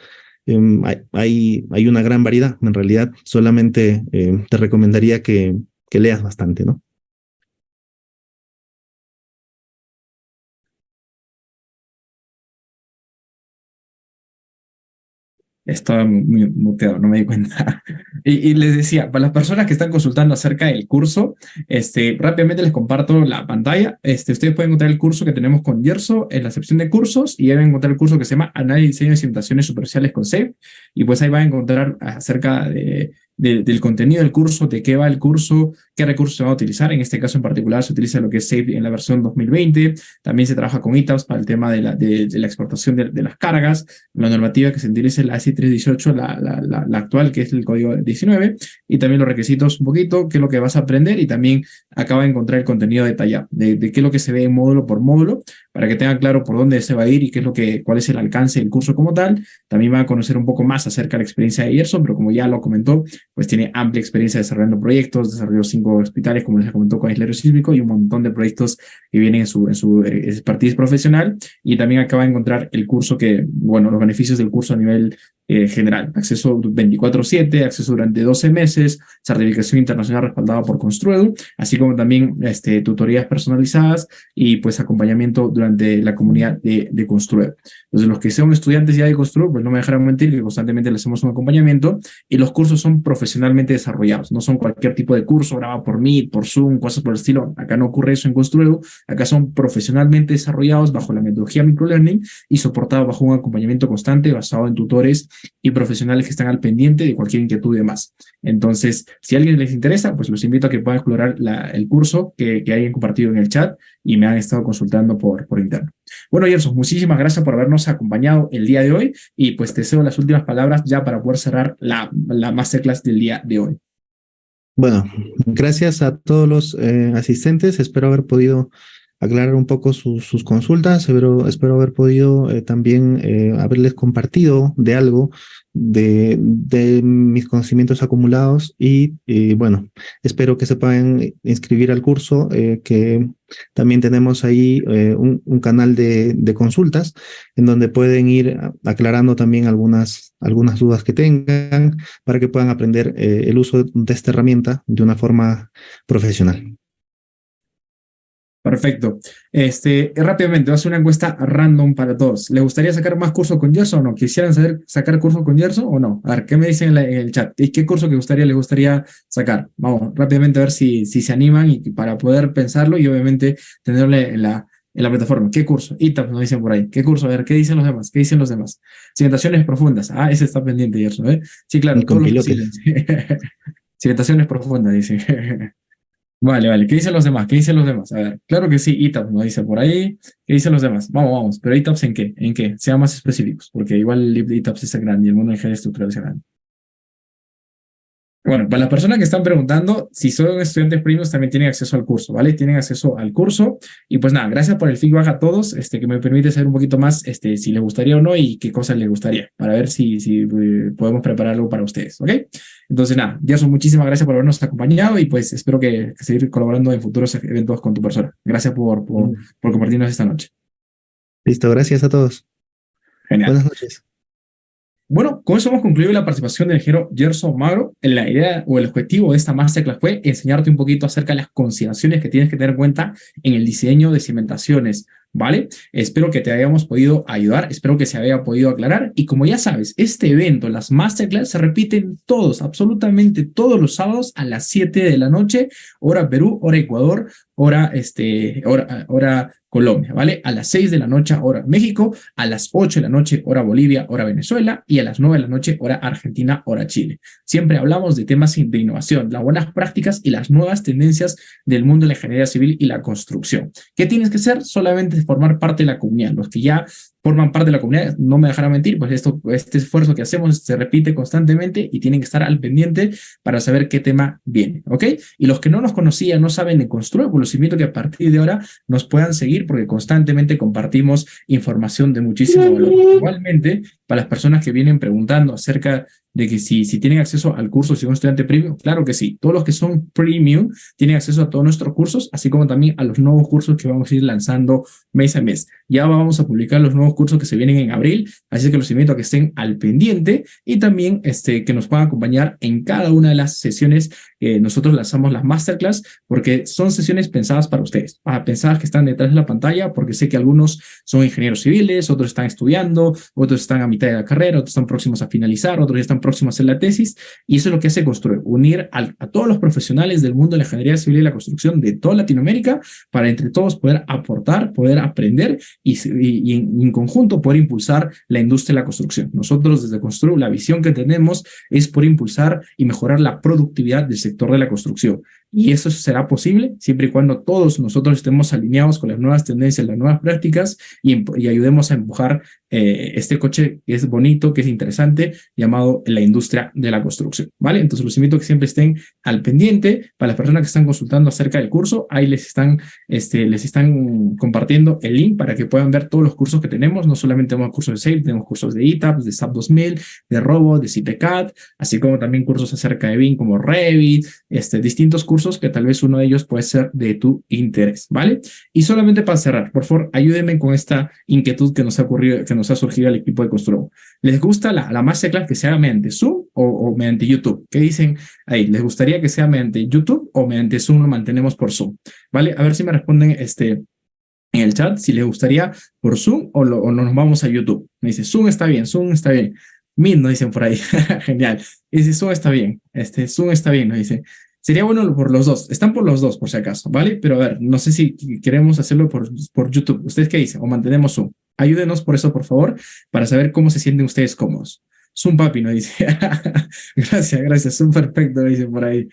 Speaker 2: hay una gran variedad. En realidad, solamente te recomendaría que leas bastante, ¿no?
Speaker 1: Estaba muy muteado, no me di cuenta. Y les decía, para las personas que están consultando acerca del curso, rápidamente les comparto la pantalla. Ustedes pueden encontrar el curso que tenemos con Yerso en la sección de cursos y ahí van a encontrar el curso que se llama Análisis y Diseño de Cimentaciones Superficiales con SAFe. Y pues ahí van a encontrar acerca del contenido del curso, de qué va el curso, qué recursos se van a utilizar. En este caso en particular se utiliza lo que es SAFe en la versión 2020. También se trabaja con ITABS para el tema de la exportación de las cargas. La normativa que se utiliza es la ASI 318, la actual, que es el código 19, y también los requisitos un poquito, qué es lo que vas a aprender, y también acaba de encontrar el contenido detallado, de qué es lo que se ve módulo por módulo, para que tengan claro por dónde se va a ir y cuál es el alcance del curso como tal. También van a conocer un poco más acerca de la experiencia de Yerso, pero como ya lo comentó, pues tiene amplia experiencia desarrollando proyectos, desarrolló 5 hospitales, como les comentó, con aislero sísmico, y un montón de proyectos que vienen en su expertise profesional. Y también acaba de encontrar el curso los beneficios del curso a nivel general: acceso 24/7, acceso durante 12 meses, certificación internacional respaldada por Construedu, así como también tutorías personalizadas y pues acompañamiento durante la comunidad de Construedu. Entonces, los que son estudiantes ya de Construedu, pues no me dejarán mentir que constantemente les hacemos un acompañamiento, y los cursos son profesionalmente desarrollados, no son cualquier tipo de curso grabado por Meet, por Zoom, cosas por el estilo. Acá no ocurre eso en Construedu. Acá son profesionalmente desarrollados bajo la metodología microlearning y soportados bajo un acompañamiento constante basado en tutores y profesionales que están al pendiente de cualquier inquietud y demás. Entonces, si a alguien les interesa, pues los invito a que puedan explorar el curso que hayan compartido en el chat y me han estado consultando por interno. Bueno, Yerso, muchísimas gracias por habernos acompañado el día de hoy, y pues te cedo las últimas palabras ya para poder cerrar la masterclass del día de hoy.
Speaker 2: Bueno, gracias a todos los asistentes. Espero haber podido aclarar un poco sus consultas. Espero haber podido también haberles compartido de algo de mis conocimientos acumulados y bueno, espero que se puedan inscribir al curso, que también tenemos ahí un canal de consultas en donde pueden ir aclarando también algunas dudas que tengan para que puedan aprender el uso de esta herramienta de una forma profesional.
Speaker 1: Perfecto. Rápidamente, voy a hacer una encuesta random para todos. ¿Les gustaría sacar más cursos con Gerson o no? ¿Quisieran sacar cursos con Gerson o no? A ver, ¿qué me dicen en el chat? ¿Y qué curso les gustaría sacar? Vamos, rápidamente a ver si se animan y para poder pensarlo y obviamente tenerlo en la plataforma. ¿Qué curso? ITAP nos dicen por ahí. ¿Qué curso? A ver, ¿qué dicen los demás? ¿Qué dicen los demás? Cimentaciones profundas. Ah, ese está pendiente, Gerson, ¿eh? Sí, claro,
Speaker 2: Y con
Speaker 1: todos los
Speaker 2: pilotes.
Speaker 1: posibles. Cimentaciones profundas, dice. Vale. ¿Qué dicen los demás? ¿Qué dicen los demás? A ver, claro que sí, ETAPS nos dice por ahí. ¿Qué dicen los demás? Vamos. ¿Pero ETAPS en qué? ¿En qué? Sean más específicos, porque igual el ETAPS es grande y el mundo de ingeniería estructural es grande. Bueno, para las personas que están preguntando, si son estudiantes premiums, también tienen acceso al curso, ¿vale? Tienen acceso al curso. Y pues nada, gracias por el feedback a todos, que me permite saber un poquito más, si les gustaría o no y qué cosas les gustaría, para ver si podemos preparar algo para ustedes, ¿ok? Entonces nada, Gerson, muchísimas gracias por habernos acompañado y pues espero que seguir colaborando en futuros eventos con tu persona. Gracias por compartirnos esta noche.
Speaker 2: Listo, gracias a todos.
Speaker 1: Genial.
Speaker 2: Buenas noches.
Speaker 1: Bueno, con eso hemos concluido la participación del ingeniero Gerson Magro. La idea o el objetivo de esta masterclass fue enseñarte un poquito acerca de las consideraciones que tienes que tener en cuenta en el diseño de cimentaciones, ¿vale? Espero que te hayamos podido ayudar, espero que se haya podido aclarar. Y como ya sabes, este evento, las masterclass, se repiten todos, absolutamente todos los sábados a las 7 de la noche, hora Perú, hora Ecuador, hora Colombia, ¿vale? A las 6 de la noche, hora México, a las 8 de la noche, hora Bolivia, hora Venezuela, y a las 9 de la noche, hora Argentina, hora Chile. Siempre hablamos de temas de innovación, las buenas prácticas y las nuevas tendencias del mundo de la ingeniería civil y la construcción. ¿Qué tienes que hacer? Solamente formar parte de la comunidad. Los que ya forman parte de la comunidad, no me dejarán mentir, pues este esfuerzo que hacemos se repite constantemente y tienen que estar al pendiente para saber qué tema viene, ¿ok? Y los que no nos conocían, no saben de Construe, pues los invito a que a partir de ahora nos puedan seguir porque constantemente compartimos información de muchísimo valor. Igualmente, para las personas que vienen preguntando acerca de que si tienen acceso al curso, si son estudiante premium, claro que sí. Todos los que son premium tienen acceso a todos nuestros cursos, así como también a los nuevos cursos que vamos a ir lanzando mes a mes. Ya vamos a publicar los nuevos cursos que se vienen en abril, así que los invito a que estén al pendiente y también que nos puedan acompañar en cada una de las sesiones que nosotros lanzamos las masterclass, porque son sesiones pensadas para ustedes, pensadas que están detrás de la pantalla, porque sé que algunos son ingenieros civiles, otros están estudiando, otros están a mitad de la carrera, otros están próximos a finalizar, otros ya están próximos a hacer la tesis, y eso es lo que hace Construir, unir a todos los profesionales del mundo de la ingeniería civil y la construcción de toda Latinoamérica para entre todos poder aportar, poder aprender y en conjunto poder impulsar la industria de la construcción. Nosotros desde Construir, la visión que tenemos es por impulsar y mejorar la productividad del sector de la construcción. Y eso será posible siempre y cuando todos nosotros estemos alineados con las nuevas tendencias, las nuevas prácticas y ayudemos a empujar este coche que es bonito, que es interesante, llamado la industria de la construcción, ¿vale? Entonces los invito a que siempre estén al pendiente. Para las personas que están consultando acerca del curso, ahí les están compartiendo el link para que puedan ver todos los cursos que tenemos. No solamente tenemos cursos de SAFe, tenemos cursos de ETAPS, de SAP 2000, de Robo, de CIPECAD, así como también cursos acerca de BIM como Revit, distintos cursos que tal vez uno de ellos puede ser de tu interés, ¿vale? Y solamente para cerrar, por favor, ayúdenme con esta inquietud que nos ha ocurrido, que nos ha surgido al equipo de Construo. ¿Les gusta la masterclass que sea mediante Zoom o mediante YouTube? ¿Qué dicen ahí? ¿Les gustaría que sea mediante YouTube o mediante Zoom lo mantenemos por Zoom? ¿Vale? A ver si me responden en el chat si les gustaría por Zoom o nos vamos a YouTube. Me dice, Zoom está bien, Zoom está bien. Meet nos dicen por ahí. Genial. Dice, Zoom está bien. Zoom está bien, nos dice. Sería bueno por los dos. Están por los dos, por si acaso, ¿vale? Pero a ver, no sé si queremos hacerlo por YouTube. ¿Ustedes qué dicen? ¿O mantenemos Zoom? Ayúdenos por eso, por favor, para saber cómo se sienten ustedes cómodos. Zoom papi, ¿no? Dice. Gracias. Zoom perfecto, dice por ahí.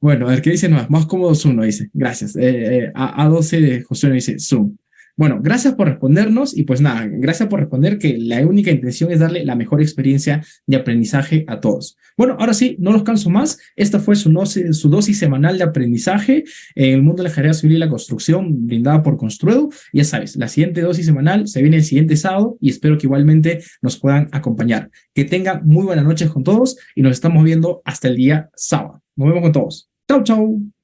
Speaker 1: Bueno, a ver, ¿qué dice? No, más cómodo Zoom, ¿no? Dice. Gracias. A12 de José nos dice Zoom. Bueno, gracias por respondernos y pues nada, gracias por responder que la única intención es darle la mejor experiencia de aprendizaje a todos. Bueno, ahora sí, no los canso más. Esta fue su dosis semanal de aprendizaje en el mundo de la ingeniería civil y la construcción brindada por Construedu. Ya sabes, la siguiente dosis semanal se viene el siguiente sábado y espero que igualmente nos puedan acompañar. Que tengan muy buenas noches con todos y nos estamos viendo hasta el día sábado. Nos vemos con todos. Chau, chau.